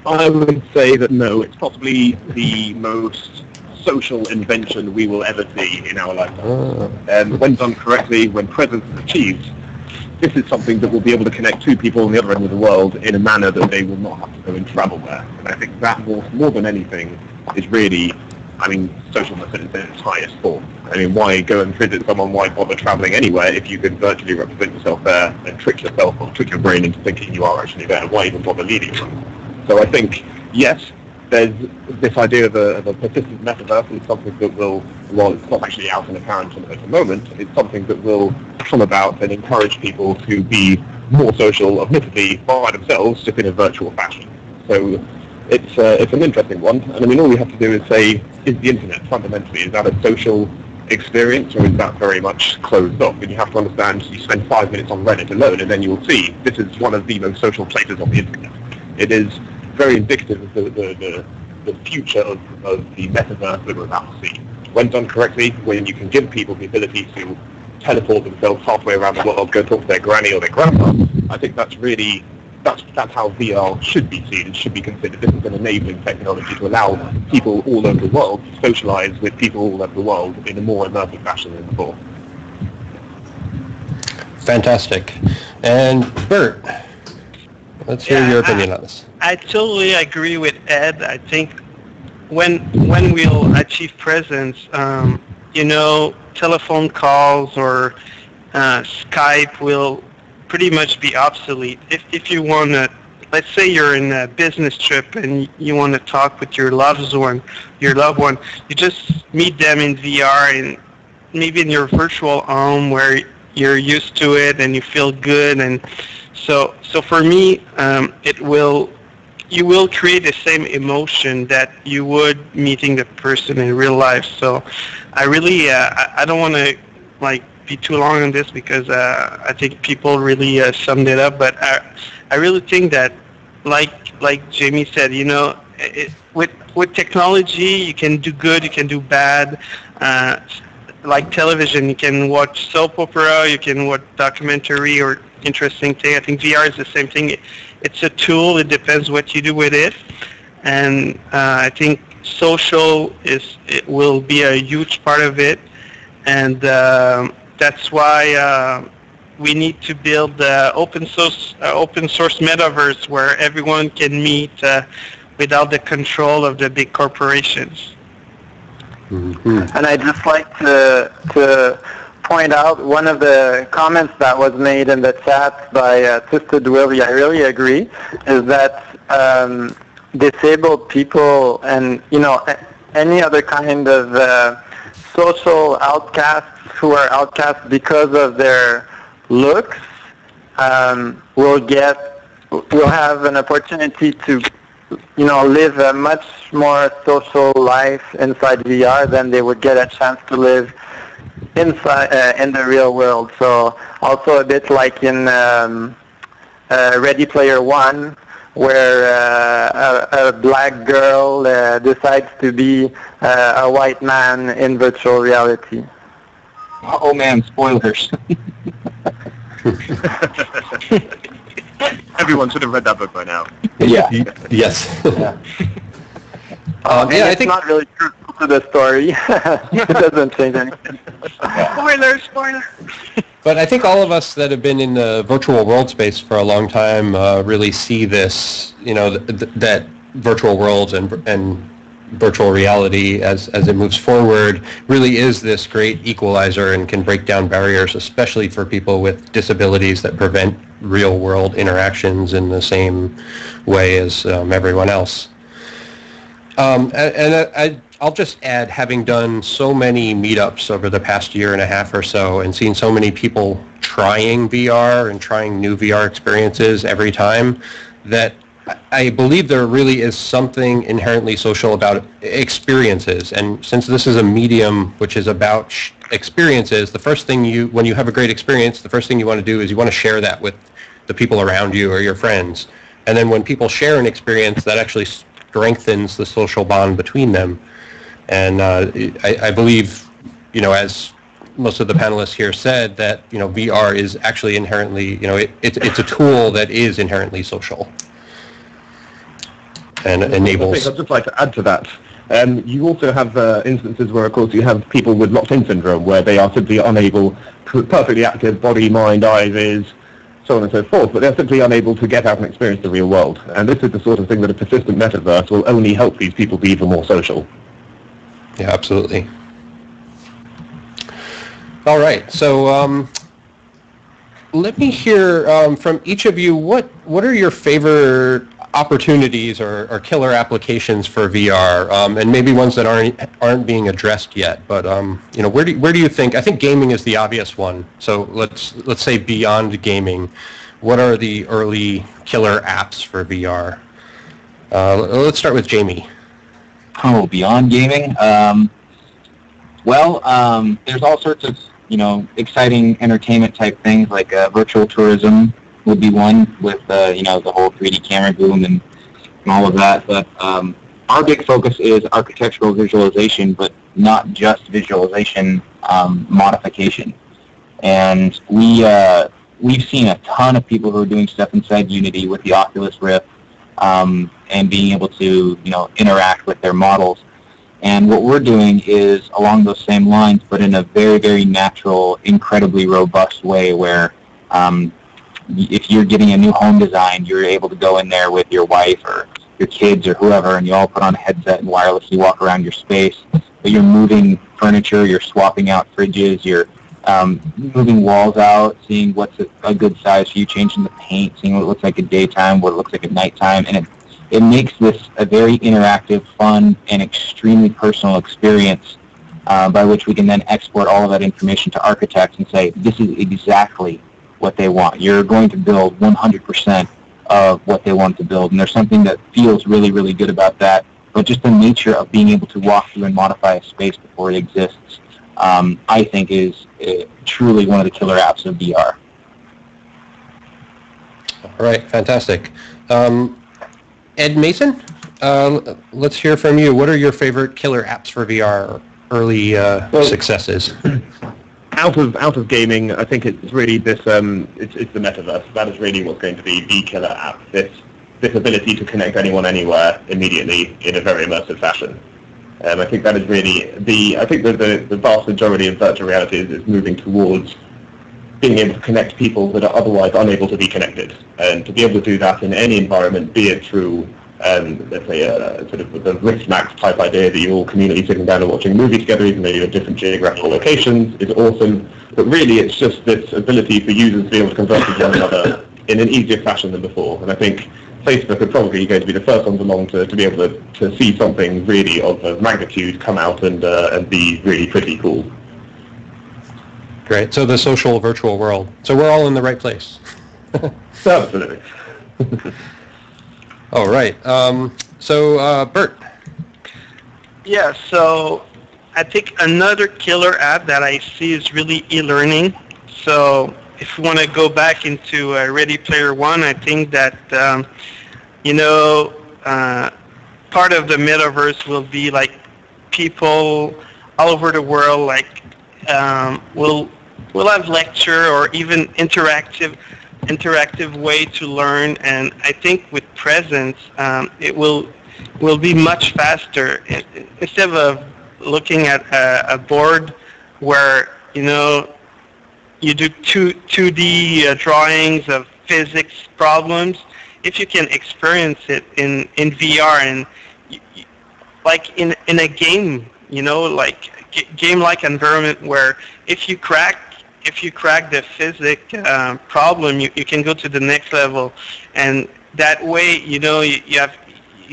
I would say that no. It's possibly the most social invention we will ever see in our lifetime. And when done correctly, when presence is achieved, this is something that will be able to connect two people on the other end of the world in a manner that they will not have to go and travel there. And I think that more than anything is really, I mean, socialness in its highest form. I mean, why go and visit someone, why bother traveling anywhere if you can virtually represent yourself there and trick yourself or trick your brain into thinking you are actually there? Why even bother leaving? So I think, yes, there's this idea of a persistent metaverse, and something that will, while it's not actually out and apparent at the moment, it's something that will come about and encourage people to be more social, admittedly, by themselves, just in a virtual fashion. So it's an interesting one, and I mean, all we have to do is say, is the internet fundamentally, is that a social experience, or is that very much closed off? And you have to understand, you spend 5 minutes on Reddit alone, and then you will see this is one of the most social places on the internet. It is very indicative of the future of the metaverse that we're about to see. When done correctly, when you can give people the ability to teleport themselves halfway around the world, go talk to their granny or their grandpa, I think that's how VR should be seen and should be considered. This is an enabling technology to allow people all over the world to socialize with people all over the world in a more immersive fashion than before. Fantastic. And Bert, let's hear your opinion on this. I totally agree with Ed. I think when we'll achieve presence, telephone calls or Skype will pretty much be obsolete. If you want to, let's say you're in a business trip and you want to talk with your loved one, you just meet them in VR and maybe in your virtual home where you're used to it and you feel good. And so for me, you will create the same emotion that you would meeting the person in real life. So I really, I don't want to be too long on this because I think people really summed it up. But I really think that, like Jamie said, with technology you can do good, you can do bad. Like television, you can watch soap opera, you can watch documentary or interesting thing. I think VR is the same thing. It's a tool. It depends what you do with it. And I think social will be a huge part of it. And that's why we need to build open source metaverse where everyone can meet without the control of the big corporations. Mm-hmm. And I'd just like to point out one of the comments that was made in the chat by Twisted Willie. I really agree, is that disabled people and any other kind of social outcasts who are outcasts because of their looks will have an opportunity to live a much more social life inside VR than they would get a chance to live inside in the real world. So also a bit like in Ready Player One, where a black girl decides to be a white man in virtual reality. Oh man, spoilers. Everyone should have read that book by now. Yeah. Yes. Yeah. I think it's not really truthful to the story. It doesn't change anything. Spoiler. But I think all of us that have been in the virtual world space for a long time really see this, that virtual worlds and virtual reality as it moves forward really is this great equalizer and can break down barriers, especially for people with disabilities that prevent real world interactions in the same way as everyone else. I'll just add, having done so many meetups over the past year and a half or so and seen so many people trying VR and trying new VR experiences every time, that I believe there really is something inherently social about experiences. And since this is a medium which is about experiences, the first thing when you have a great experience, the first thing you want to do is you want to share that with the people around you or your friends. And then when people share an experience, that actually strengthens the social bond between them. And I believe, as most of the panelists here said, that VR is actually inherently, it's a tool that is inherently social and enables. I'd just like to add to that. You also have instances where, of course, you have people with locked-in syndrome, where they are simply unable, perfectly active body, mind, eyes, ears, so on and so forth, but they're simply unable to get out and experience the real world. And this is the sort of thing that a persistent metaverse will only help these people be even more social. Yeah, absolutely. All right, so let me hear from each of you. What are your favorite opportunities or killer applications for VR, and maybe ones that aren't being addressed yet? But where do you think? I think gaming is the obvious one. So let's say beyond gaming, what are the early killer apps for VR? Let's start with Jamie. Oh, beyond gaming, Well, there's all sorts of, exciting entertainment type things like virtual tourism would be one with, the whole 3D camera boom and all of that. But our big focus is architectural visualization, but not just visualization, modification. And we've seen a ton of people who are doing stuff inside Unity with the Oculus Rift and being able to, interact with their models. And what we're doing is along those same lines, but in a very, very natural, incredibly robust way where if you're getting a new home design, you're able to go in there with your wife or your kids or whoever, and you all put on a headset and wirelessly walk around your space. But you're moving furniture, you're swapping out fridges, you're moving walls out, seeing what's a good size for you, changing the paint, seeing what it looks like at daytime, what it looks like at nighttime, and it makes this a very interactive, fun, and extremely personal experience by which we can then export all of that information to architects and say, this is exactly what they want. You're going to build 100% of what they want to build, and there's something that feels really, really good about that, but just the nature of being able to walk through and modify a space before it exists, I think is truly one of the killer apps of VR. All right, fantastic. Ed Mason, let's hear from you. What are your favorite killer apps for VR, early successes? Out of gaming, I think it's really this. It's the metaverse. That is really what's going to be the killer app. This ability to connect anyone anywhere immediately in a very immersive fashion. I think that is really I think that the vast majority of virtual reality is moving towards being able to connect people that are otherwise unable to be connected, and to be able to do that in any environment, be it through, let's say, sort of the Rift Max type idea that you're all community sitting down and watching a movie together, even though you're at different geographical locations, is awesome. But really, it's just this ability for users to be able to converse with one another in an easier fashion than before. And I think Facebook are probably going to be the first ones along to be able to see something really of magnitude come out and be really pretty cool. Great. So the social virtual world. So we're all in the right place. Absolutely. All right. So Bert. Yeah, so I think another killer app that I see is really e-learning. So if you want to go back into Ready Player One, I think that, part of the metaverse will be like people all over the world, like, we'll have lecture or even interactive way to learn, and I think with presence it will be much faster. Instead of looking at a board where you do 2D drawings of physics problems, if you can experience it in VR and like in a game, like game-like environment where if you crack the physics problem, you can go to the next level, and that way you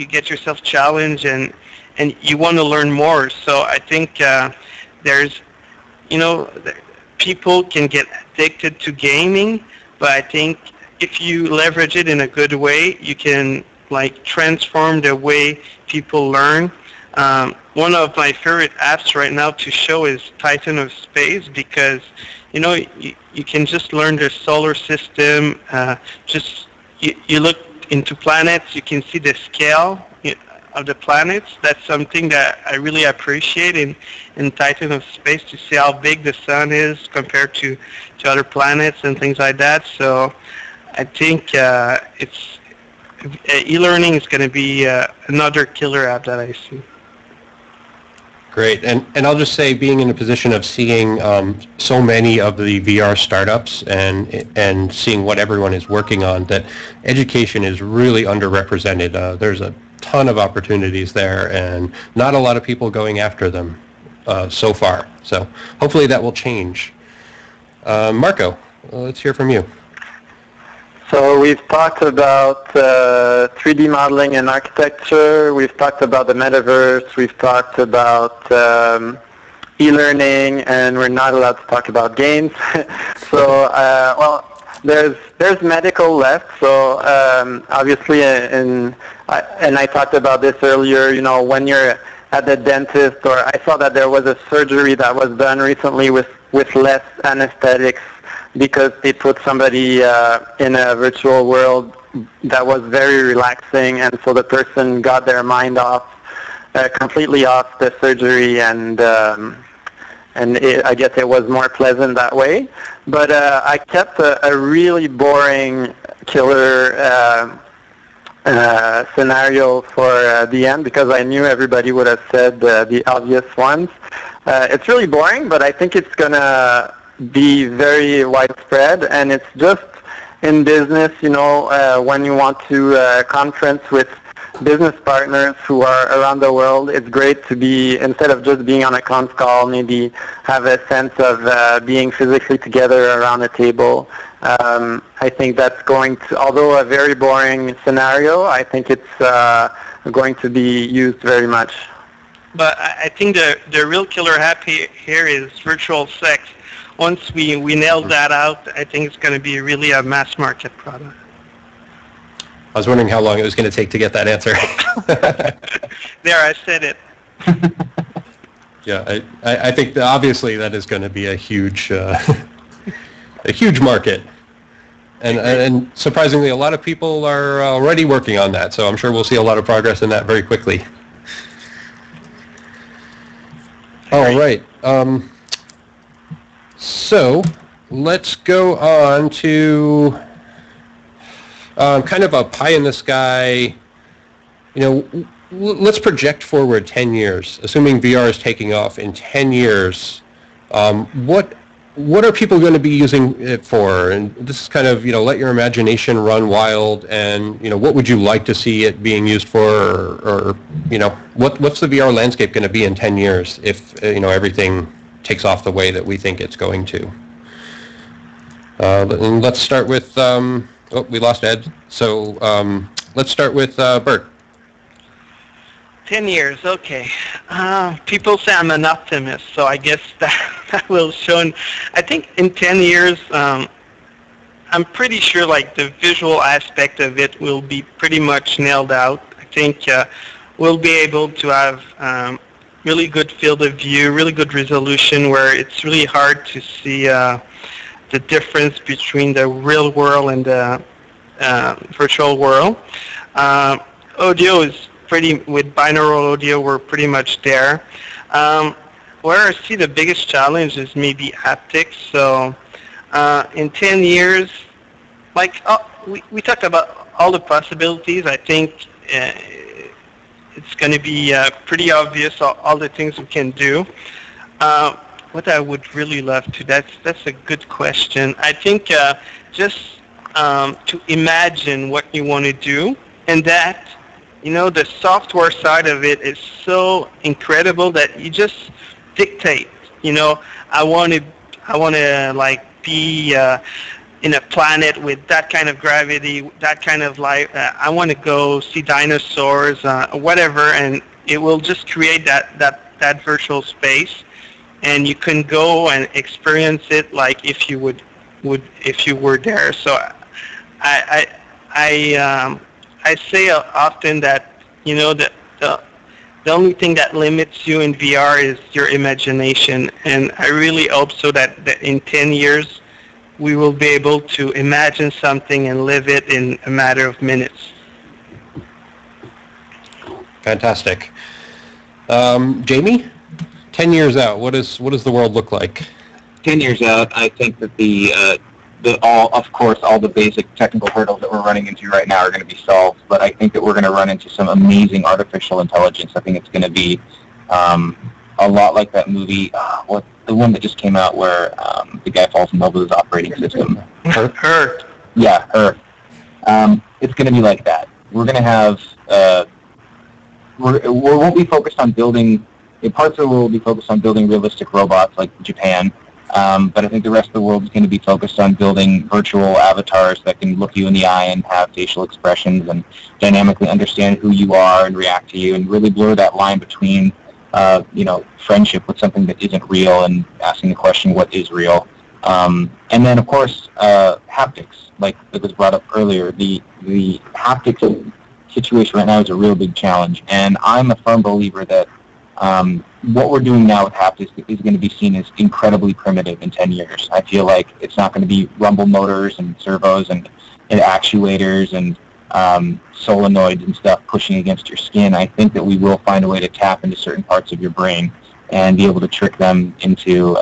get yourself challenged and you want to learn more. So I think there's people can get addicted to gaming, but I think if you leverage it in a good way, you can like transform the way people learn. One of my favorite apps right now to show is Titan of Space, because you can just learn the solar system. You look into planets, you can see the scale of the planets. That's something that I really appreciate in Titan of Space, to see how big the sun is compared to other planets and things like that. So I think e-learning is going to be another killer app that I see. Great, and I'll just say, being in a position of seeing so many of the VR startups and seeing what everyone is working on, that education is really underrepresented. There's a ton of opportunities there, and not a lot of people going after them so far. So hopefully that will change. Marco, let's hear from you. So we've talked about 3D modeling and architecture. We've talked about the metaverse. We've talked about e-learning, and we're not allowed to talk about games. So, there's medical left. So obviously, and I talked about this earlier. When you're at the dentist, or I saw that there was a surgery that was done recently with less anesthetics because they put somebody in a virtual world that was very relaxing, and so the person got their mind off, completely off the surgery, and I guess it was more pleasant that way. But I kept a really boring killer scenario for the end because I knew everybody would have said the obvious ones. It's really boring, but I think it's going to be very widespread, and it's just in business, when you want to conference with business partners who are around the world, it's great to be, instead of just being on a conf call, maybe have a sense of being physically together around a table. I think that's going to, although a very boring scenario, I think it's going to be used very much. But I think the real killer app here is virtual sex. Once we nail that out, I think it's going to be really a mass market product. I was wondering how long it was going to take to get that answer. There, I said it. Yeah, I think that obviously that is going to be a huge market. And surprisingly, a lot of people are already working on that, so I'm sure we'll see a lot of progress in that very quickly. All right. So let's go on to kind of a pie-in-the-sky, let's project forward 10 years. Assuming VR is taking off in 10 years, what are people going to be using it for? And this is kind of, let your imagination run wild, and, what would you like to see it being used for, or what's the VR landscape going to be in 10 years if, everything takes off the way that we think it's going to? And let's start with, we lost Ed. So let's start with Bert. 10 years, okay. People say I'm an optimist, so I guess that will show. I think in 10 years, I'm pretty sure like the visual aspect of it will be pretty much nailed out. I think we'll be able to have really good field of view, really good resolution, where it's really hard to see the difference between the real world and the virtual world. Audio is with binaural audio, we're pretty much there. Where I see the biggest challenge is maybe haptics. So in 10 years, we talked about all the possibilities. I think it's going to be pretty obvious all the things we can do. What I would really love to, that's a good question. I think just to imagine what you want to do, and that, the software side of it is so incredible that you just dictate, I want to like be in a planet with that kind of gravity, that kind of light. I want to go see dinosaurs, whatever, and it will just create that virtual space, and you can go and experience it like if you if you were there. So I say often that the only thing that limits you in VR is your imagination, and I really hope so that in 10 years we will be able to imagine something and live it in a matter of minutes. Fantastic. Jamie, 10 years out, what does the world look like? 10 years out, I think that all the basic technical hurdles that we're running into right now are going to be solved, but I think that we're going to run into some amazing artificial intelligence. I think it's going to be a lot like that movie, the one that just came out where the guy falls in love with his operating system. Her. Yeah, her. It's going to be like that. We're going to have, we won't be focused on building, parts of the world will be focused on building realistic robots like Japan. But I think the rest of the world is going to be focused on building virtual avatars that can look you in the eye and have facial expressions and dynamically understand who you are and react to you, and really blur that line between, friendship with something that isn't real and asking the question, what is real? And then, of course, haptics, like it was brought up earlier. The haptics situation right now is a real big challenge, and I'm a firm believer that what we're doing now with haptics is going to be seen as incredibly primitive in 10 years. I feel like it's not going to be rumble motors and servos and actuators and solenoids and stuff pushing against your skin. I think that we will find a way to tap into certain parts of your brain and be able to trick them into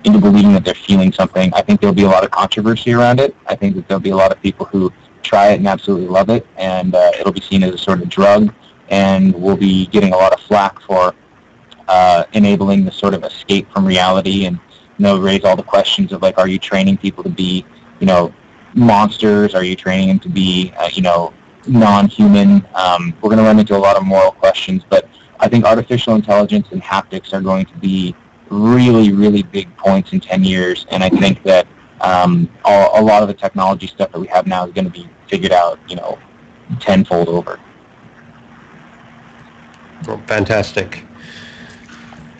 believing that they're feeling something. I think there'll be a lot of controversy around it. I think that there'll be a lot of people who try it and absolutely love it, and it'll be seen as a sort of drug, and we'll be getting a lot of flack for enabling the sort of escape from reality, and raise all the questions of, like, are you training people to be, monsters? Are you training them to be, non-human? We're going to run into a lot of moral questions, but I think artificial intelligence and haptics are going to be really, really big points in 10 years, and I think that a lot of the technology stuff that we have now is going to be figured out, tenfold over. Well, fantastic.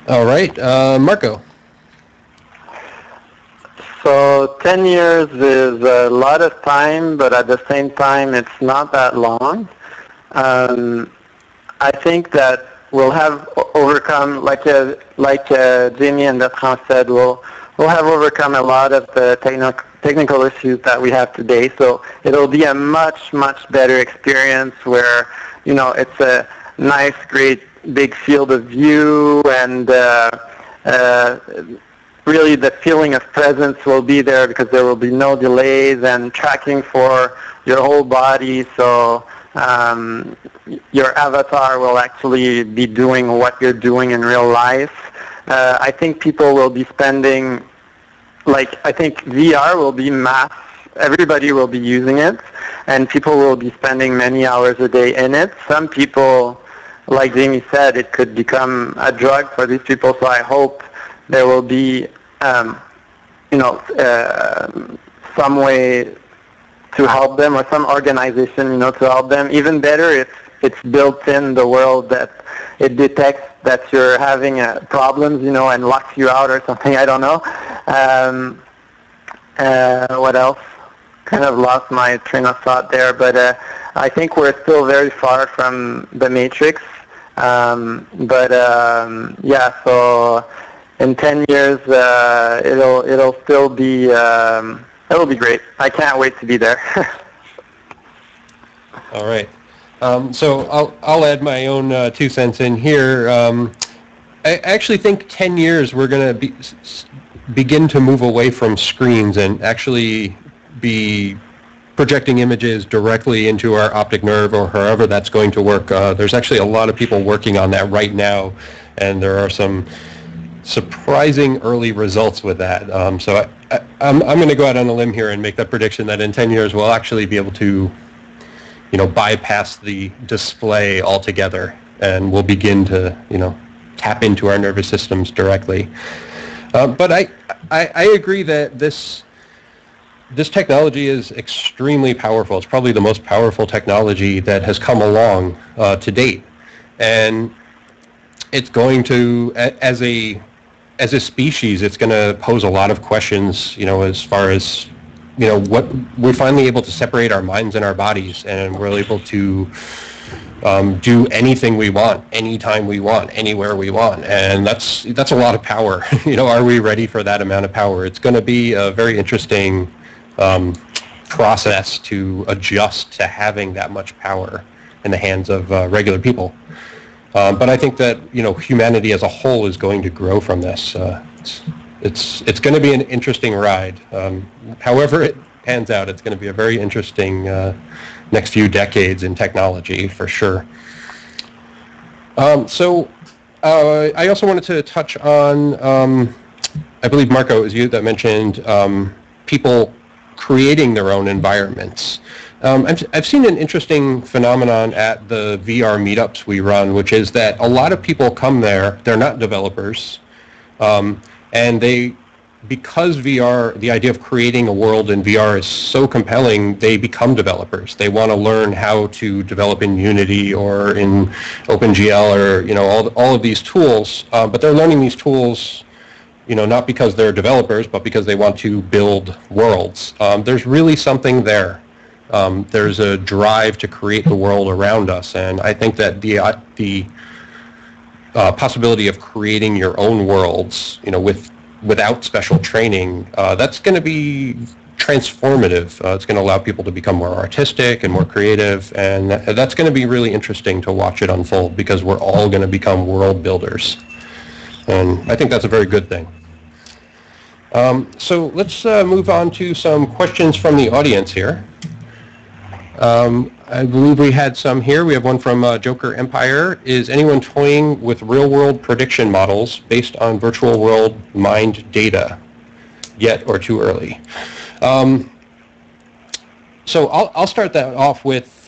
All right, Marco. So 10 years is a lot of time, but at the same time, it's not that long. I think that we'll have overcome, like Jamie and Bertrand said, we'll have overcome a lot of the technical issues that we have today. So it'll be a much, much better experience where, it's a nice, great, big field of view, and really the feeling of presence will be there because there will be no delays and tracking for your whole body. So your avatar will actually be doing what you're doing in real life. I think people will be spending, I think VR will be mass. Everybody will be using it, and people will be spending many hours a day in it. Some people, like Jamie said, it could become a drug for these people, so I hope there will be, some way to help them, or some organization, to help them. Even better if it's built in the world that it detects that you're having problems, and locks you out or something. I don't know. What else? Kind of lost my train of thought there, but I think we're still very far from the Matrix. Yeah, so in 10 years, it'll still be, it'll be great. I can't wait to be there. All right. So I'll add my own 2 cents in here. I actually think 10 years we're going to begin to move away from screens and actually be projecting images directly into our optic nerve, or however that's going to work. There's actually a lot of people working on that right now, and there are some surprising early results with that. So I'm going to go out on a limb here and make that prediction that in 10 years we'll actually be able to bypass the display altogether, and we'll begin to, tap into our nervous systems directly. But I agree that this technology is extremely powerful. It's probably the most powerful technology that has come along to date, and it's going to, as a species, it's going to pose a lot of questions. As far as what we're finally able to separate our minds and our bodies, and we're able to do anything we want, anytime we want, anywhere we want, and that's a lot of power. Are we ready for that amount of power? It's going to be a very interesting process to adjust to having that much power in the hands of regular people. But I think that humanity as a whole is going to grow from this. It's going to be an interesting ride. However it pans out, it's going to be a very interesting next few decades in technology, for sure. So I also wanted to touch on, I believe, Marco, it was you that mentioned people creating their own environments. I've seen an interesting phenomenon at the VR meetups we run, which is that a lot of people come there, they're not developers, and because VR, the idea of creating a world in VR is so compelling, they become developers. They want to learn how to develop in Unity or in OpenGL or all of these tools, but they're learning these tools not because they're developers, but because they want to build worlds. There's really something there. There's a drive to create the world around us, and I think that possibility of creating your own worlds, without special training, that's going to be transformative. It's going to allow people to become more artistic and more creative, and that's going to be really interesting to watch it unfold, because we're all going to become world builders. And I think that's a very good thing. So let's move on to some questions from the audience here. I believe we had some here. We have one from Joker Empire. Is anyone toying with real-world prediction models based on virtual world mined data yet, or too early? So I'll start that off with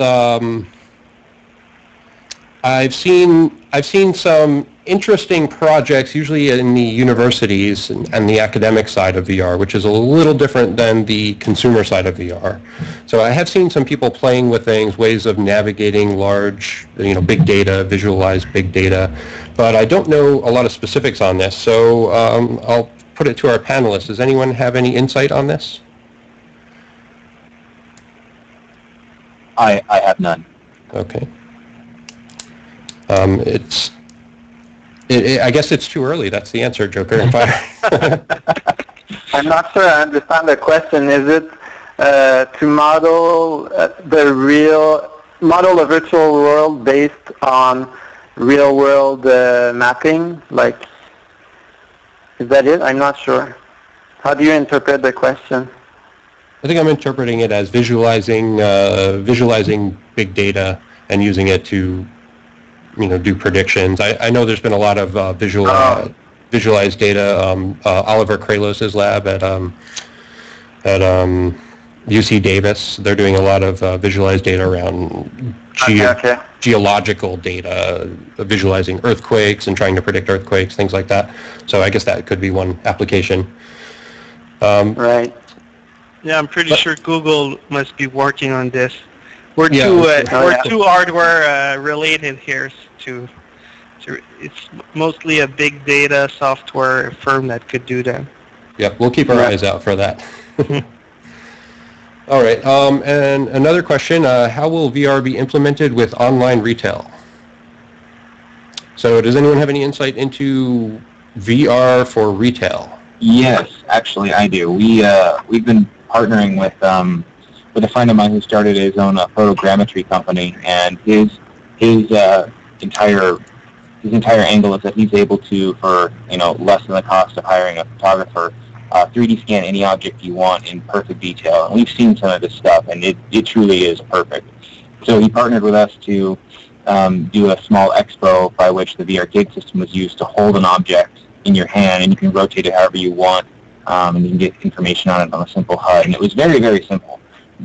I've seen some interesting projects, usually in the universities and the academic side of VR, which is a little different than the consumer side of VR. So I have seen some people playing with things, ways of navigating large, big data, visualize big data, but I don't know a lot of specifics on this. So I'll put it to our panelists. Does anyone have any insight on this? I have none. Okay. I guess it's too early. That's the answer, Joker Empire. I'm not sure I understand the question. Is it to model model a virtual world based on real world mapping? Like, is that it? I'm not sure. How do you interpret the question? I think I'm interpreting it as visualizing big data and using it to do predictions. I know there's been a lot of visualized data. Oliver Kralos's lab at UC Davis, they're doing a lot of visualized data around geological data, visualizing earthquakes and trying to predict earthquakes, things like that. So I guess that could be one application. Right. Yeah, I'm pretty sure Google must be working on this. We're too hardware related here to. It's mostly a big data software firm that could do that. Yep, we'll keep our eyes out for that. All right, and another question: how will VR be implemented with online retail? So, does anyone have any insight into VR for retail? Yes, actually, I do. We've been partnering with a friend of mine who started his own photogrammetry company, and his entire angle is that he's able to, for less than the cost of hiring a photographer, 3D scan any object you want in perfect detail. And we've seen some of this stuff, and it truly is perfect. So he partnered with us to do a small expo by which the VR gig system was used to hold an object in your hand, and you can rotate it however you want, and you can get information on it on a simple HUD. And it was very, very simple.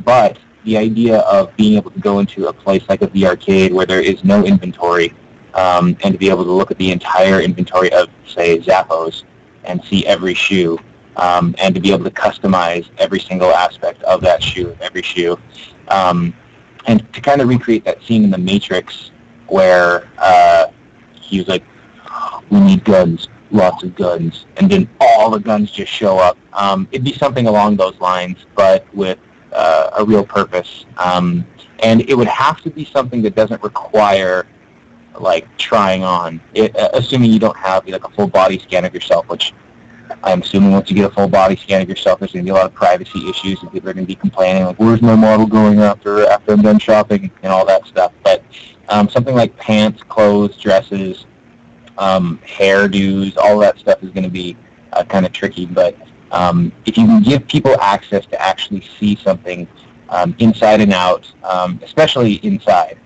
But the idea of being able to go into a place like a VRcade where there is no inventory, and to be able to look at the entire inventory of, say, Zappos and see every shoe, and to be able to customize every single aspect of that shoe, every shoe, and to kind of recreate that scene in The Matrix where he was like, we need guns, lots of guns, and then all the guns just show up. It'd be something along those lines, but with a real purpose, and it would have to be something that doesn't require like trying on it, assuming you don't have like a full body scan of yourself, which I'm assuming once you get a full body scan of yourself, there's going to be a lot of privacy issues, and people are going to be complaining like, where's my model going after I'm done shopping and all that stuff. But something like pants, clothes, dresses, hairdos, all that stuff is going to be kind of tricky. But if you can give people access to actually see something inside and out, especially inside,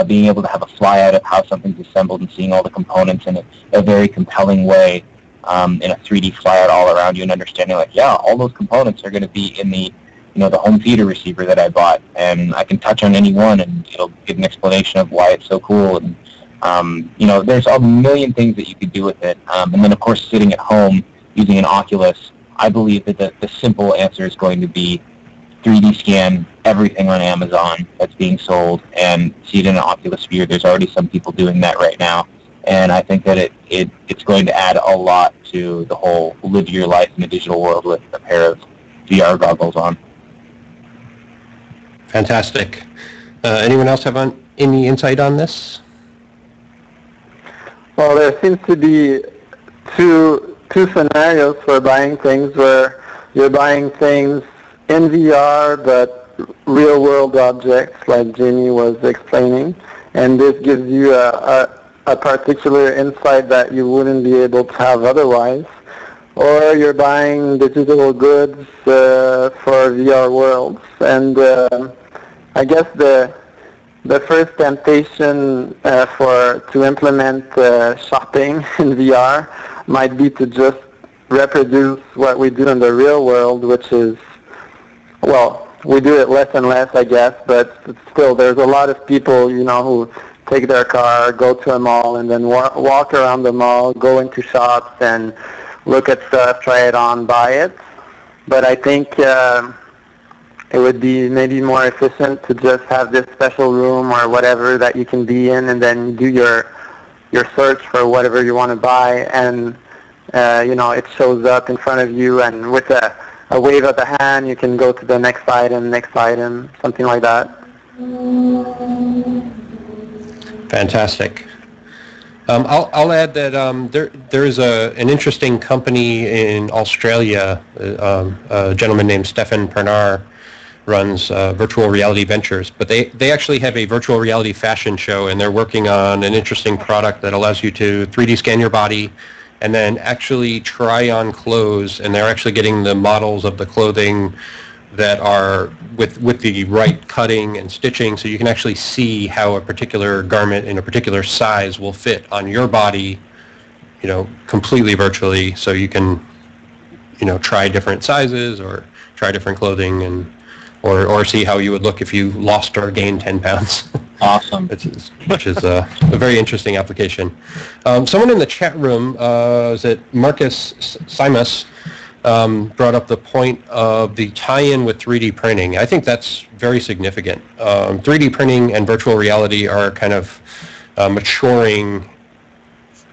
being able to have a flyout of how something's assembled and seeing all the components in a very compelling way, in a 3D flyout all around you, and understanding like, yeah, all those components are going to be in the the home theater receiver that I bought, and I can touch on any one and it'll give an explanation of why it's so cool. And there's a million things that you could do with it. And then of course sitting at home using an Oculus, I believe that the simple answer is going to be 3D scan everything on Amazon that's being sold and see it in an Oculus Sphere. There's already some people doing that right now. And I think that it's going to add a lot to the whole live your life in the digital world with a pair of VR goggles on. Fantastic. Anyone else have any insight on this? Well, there seems to be two scenarios for buying things where you're buying things in VR, but real-world objects, like Jamie was explaining, and this gives you a particular insight that you wouldn't be able to have otherwise. Or you're buying digital goods for VR worlds, and I guess the first temptation to implement shopping in VR might be to just reproduce what we do in the real world, which is, well, we do it less and less, I guess, but still there's a lot of people, who take their car, go to a mall, and then walk around the mall, go into shops, and look at stuff, try it on, buy it. But I think it would be maybe more efficient to just have this special room or whatever that you can be in, and then do your search for whatever you want to buy, and it shows up in front of you, and with a wave of the hand you can go to the next item, something like that. Fantastic. I'll add that there is an interesting company in Australia. A gentleman named Stefan Pernar runs Virtual Reality Ventures, but they actually have a virtual reality fashion show, and they're working on an interesting product that allows you to 3D scan your body and then actually try on clothes, and they're actually getting the models of the clothing that are with the right cutting and stitching, so you can actually see how a particular garment in a particular size will fit on your body, completely virtually, so you can, try different sizes or try different clothing, and or see how you would look if you lost or gained 10 pounds. Awesome. Which is a very interesting application. Someone in the chat room, is it Marcus Simus, brought up the point of the tie-in with 3D printing. I think that's very significant. 3D printing and virtual reality are kind of maturing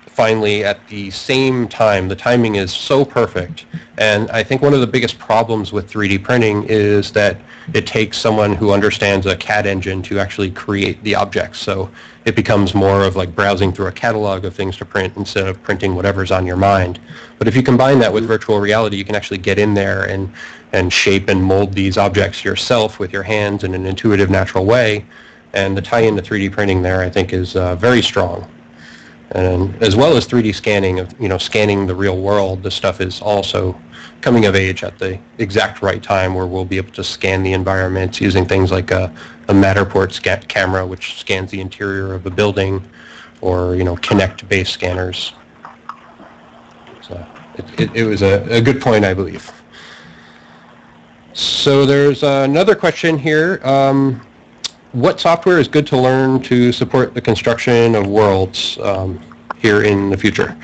finally at the same time. The timing is so perfect. And I think one of the biggest problems with 3D printing is that it takes someone who understands a CAD engine to actually create the objects. So it becomes more of like browsing through a catalog of things to print instead of printing whatever's on your mind. But if you combine that with virtual reality, you can actually get in there and shape and mold these objects yourself with your hands in an intuitive, natural way. And the tie-in to 3D printing there, I think, is very strong. And as well as 3D scanning of, scanning the real world, this stuff is also coming of age at the exact right time, where we'll be able to scan the environment using things like a Matterport camera, which scans the interior of a building, or Kinect-based scanners. So it was a good point, I believe. So there's another question here. What software is good to learn to support the construction of worlds here in the future?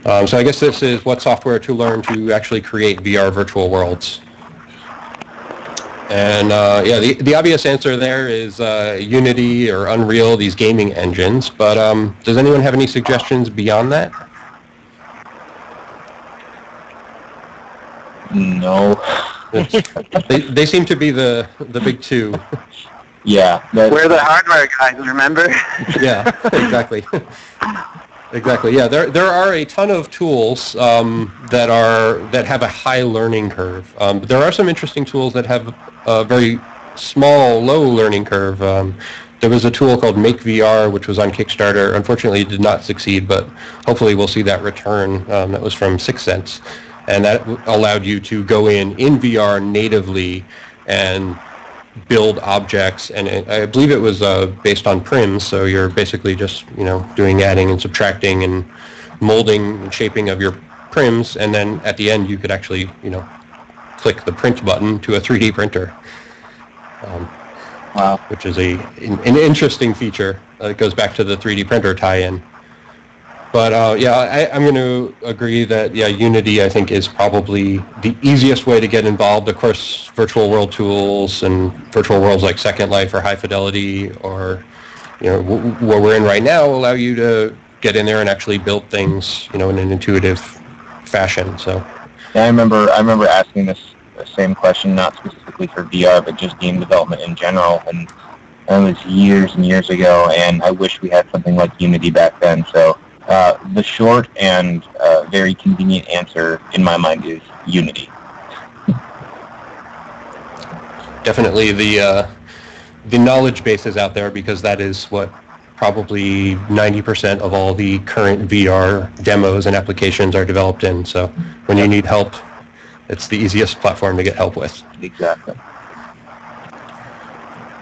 So I guess this is what software to learn to actually create VR virtual worlds. And the obvious answer there is Unity or Unreal, these gaming engines. But does anyone have any suggestions beyond that? No. They seem to be the big two. Yeah. We're the hardware guys, remember? Yeah, exactly. Exactly. Yeah, there are a ton of tools that have a high learning curve. But there are some interesting tools that have a very small, low learning curve. There was a tool called Make VR, which was on Kickstarter. Unfortunately, it did not succeed, but hopefully we'll see that return. That was from 6 Cents, and that allowed you to go in VR natively and build objects, and I believe it was based on prims, so you're basically just doing adding and subtracting and molding and shaping of your prims, and then at the end you could actually click the print button to a 3D printer. Wow. Which is an interesting feature. It goes back to the 3D printer tie-in. But I'm going to agree that Unity, I think, is probably the easiest way to get involved. Of course, virtual world tools and virtual worlds like Second Life or High Fidelity, or what we're in right now, allow you to get in there and actually build things, in an intuitive fashion. So. Yeah, I remember asking this same question, not specifically for VR, but just game development in general, and That was years and years ago, and I wish we had something like Unity back then. So the short and very convenient answer in my mind is Unity. Definitely the knowledge base is out there, because that is what probably 90% of all the current VR demos and applications are developed in. So when you need help, it's the easiest platform to get help with. Exactly.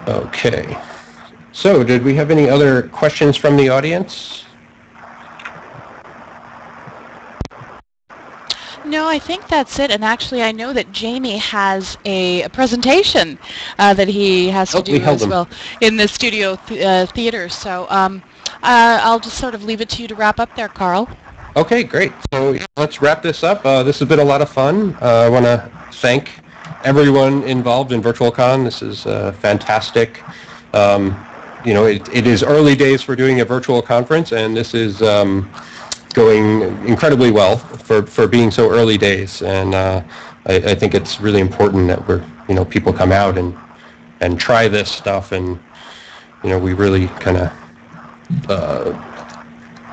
Okay. So did we have any other questions from the audience? No, I think that's it. And actually, I know that Jamie has a presentation that he has to do as well in the studio theater. So I'll just sort of leave it to you to wrap up there, Karl. Okay, great. So let's wrap this up. This has been a lot of fun. I want to thank everyone involved in VirtualCon. This is fantastic. You know, it is early days for doing a virtual conference, and this is going incredibly well for being so early days. And I think it's really important that people come out and try this stuff, and we really kind of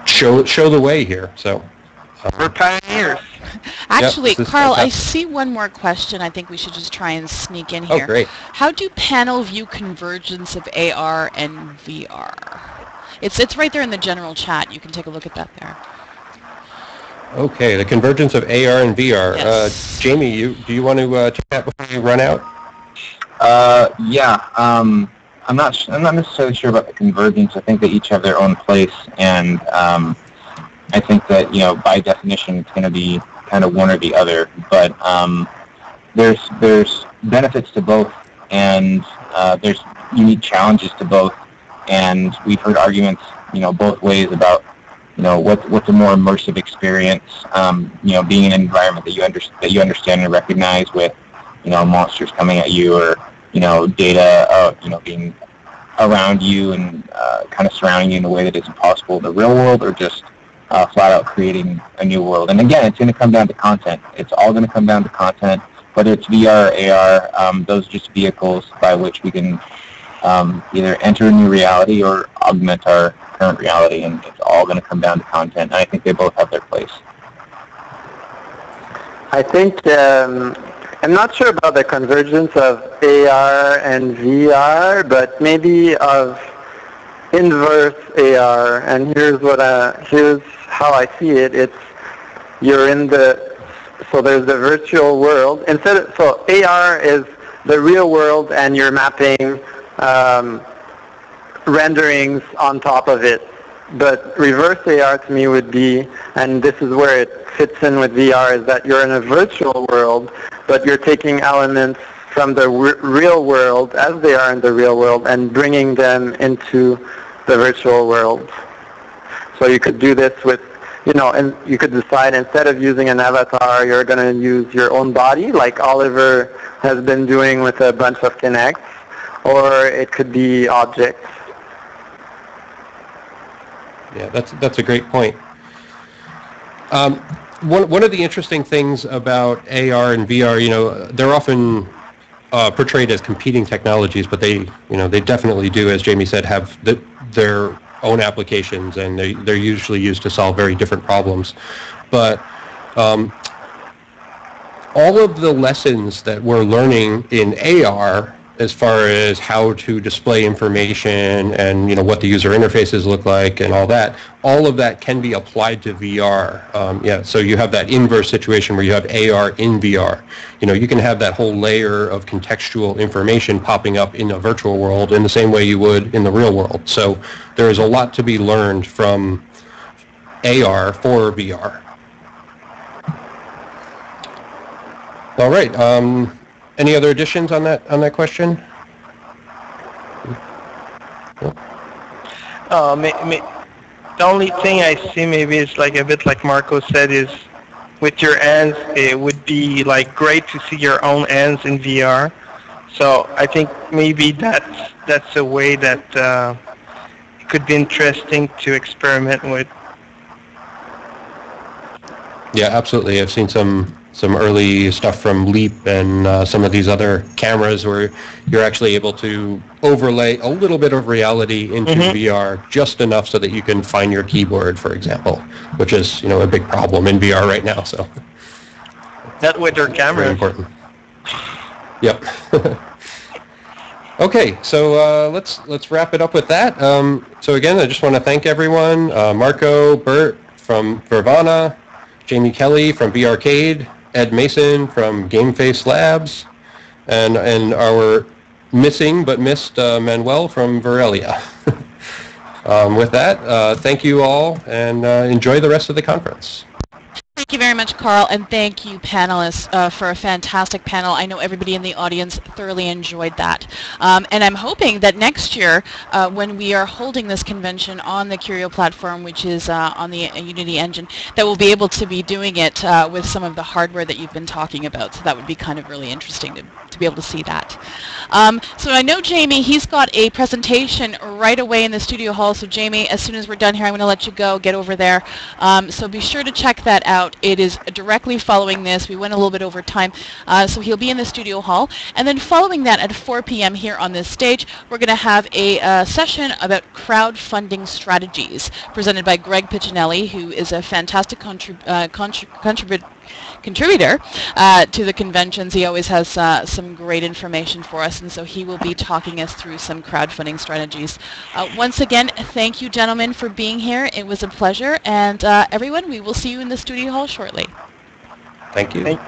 show the way here. So we're pioneers. Actually, yep, Karl, I see one more question I think we should just try and sneak in here. Oh, great. How do panel view convergence of AR and VR? It's right there in the general chat. You can take a look at that there. Okay, the convergence of AR and VR. Yes. Jamie, do you want to chat before you run out? Yeah. I'm not necessarily sure about the convergence. I think they each have their own place, and I think that by definition it's going to be kind of one or the other. But there's benefits to both, and there's unique challenges to both, and we've heard arguments both ways about what's a more immersive experience. Being in an environment that you understand and recognize, with monsters coming at you, or data being around you and kind of surrounding you in a way that isn't possible in the real world, or just flat out creating a new world. And again, it's going to come down to content. It's all going to come down to content, whether it's VR or AR. Those are just vehicles by which we can either enter a new reality or augment our current reality, and it's all going to come down to content. And I think they both have their place. I think I'm not sure about the convergence of AR and VR, but maybe of inverse AR. And here's how I see it. So there's the virtual world. So AR is the real world, and you're mapping renderings on top of it. But reverse AR to me would be, and this is where it fits in with VR, is that you're in a virtual world, but you're taking elements from the real world as they are in the real world and bringing them into the virtual world. So you could do this with, and you could decide, instead of using an avatar, you're going to use your own body, like Oliver has been doing with a bunch of Kinects, or it could be objects. Yeah, that's a great point. One of the interesting things about AR and VR, they're often portrayed as competing technologies, but they definitely do, as Jamie said, have their own applications, and they're usually used to solve very different problems. But all of the lessons that we're learning in AR, as far as how to display information and what the user interfaces look like and all of that can be applied to VR. So you have that inverse situation where you have AR in VR. You can have that whole layer of contextual information popping up in a virtual world in the same way you would in the real world. So there is a lot to be learned from AR for VR. All right. Any other additions on that question? The only thing I see maybe is like a bit like Marco said, is with your hands, it would be like great to see your own hands in VR. So I think maybe that's a way that it could be interesting to experiment with. Yeah, absolutely. I've seen some some early stuff from Leap and some of these other cameras where you're actually able to overlay a little bit of reality into VR, just enough so that you can find your keyboard, for example, which is, you know, a big problem in VR right now. So that with your camera. Very important. Yep. Okay, so let's wrap it up with that. So again, I just want to thank everyone: Marco, Bert from Vrvana, Jamie Kelly from VRcade, Ed Mason from GameFace Labs, and our missing but missed Manuel from VRELIA. With that, thank you all, and enjoy the rest of the conference. Thank you very much, Karl, and thank you, panelists, for a fantastic panel. I know everybody in the audience thoroughly enjoyed that. And I'm hoping that next year, when we are holding this convention on the Curio platform, which is on the Unity engine, that we'll be able to be doing it with some of the hardware that you've been talking about. So that would be kind of really interesting to be able to see that. So I know Jamie, he's got a presentation right away in the studio hall. So Jamie, as soon as we're done here, I'm going to let you go, get over there. So be sure to check that out. It is directly following this. We went a little bit over time, so he'll be in the studio hall. And then following that at 4 p.m. here on this stage, we're going to have a session about crowdfunding strategies presented by Greg Piccinelli, who is a fantastic contributor to the conventions. He always has some great information for us, and so he will be talking us through some crowdfunding strategies. Once again, thank you, gentlemen, for being here. It was a pleasure, and everyone, we will see you in the studio hall shortly. Thank you.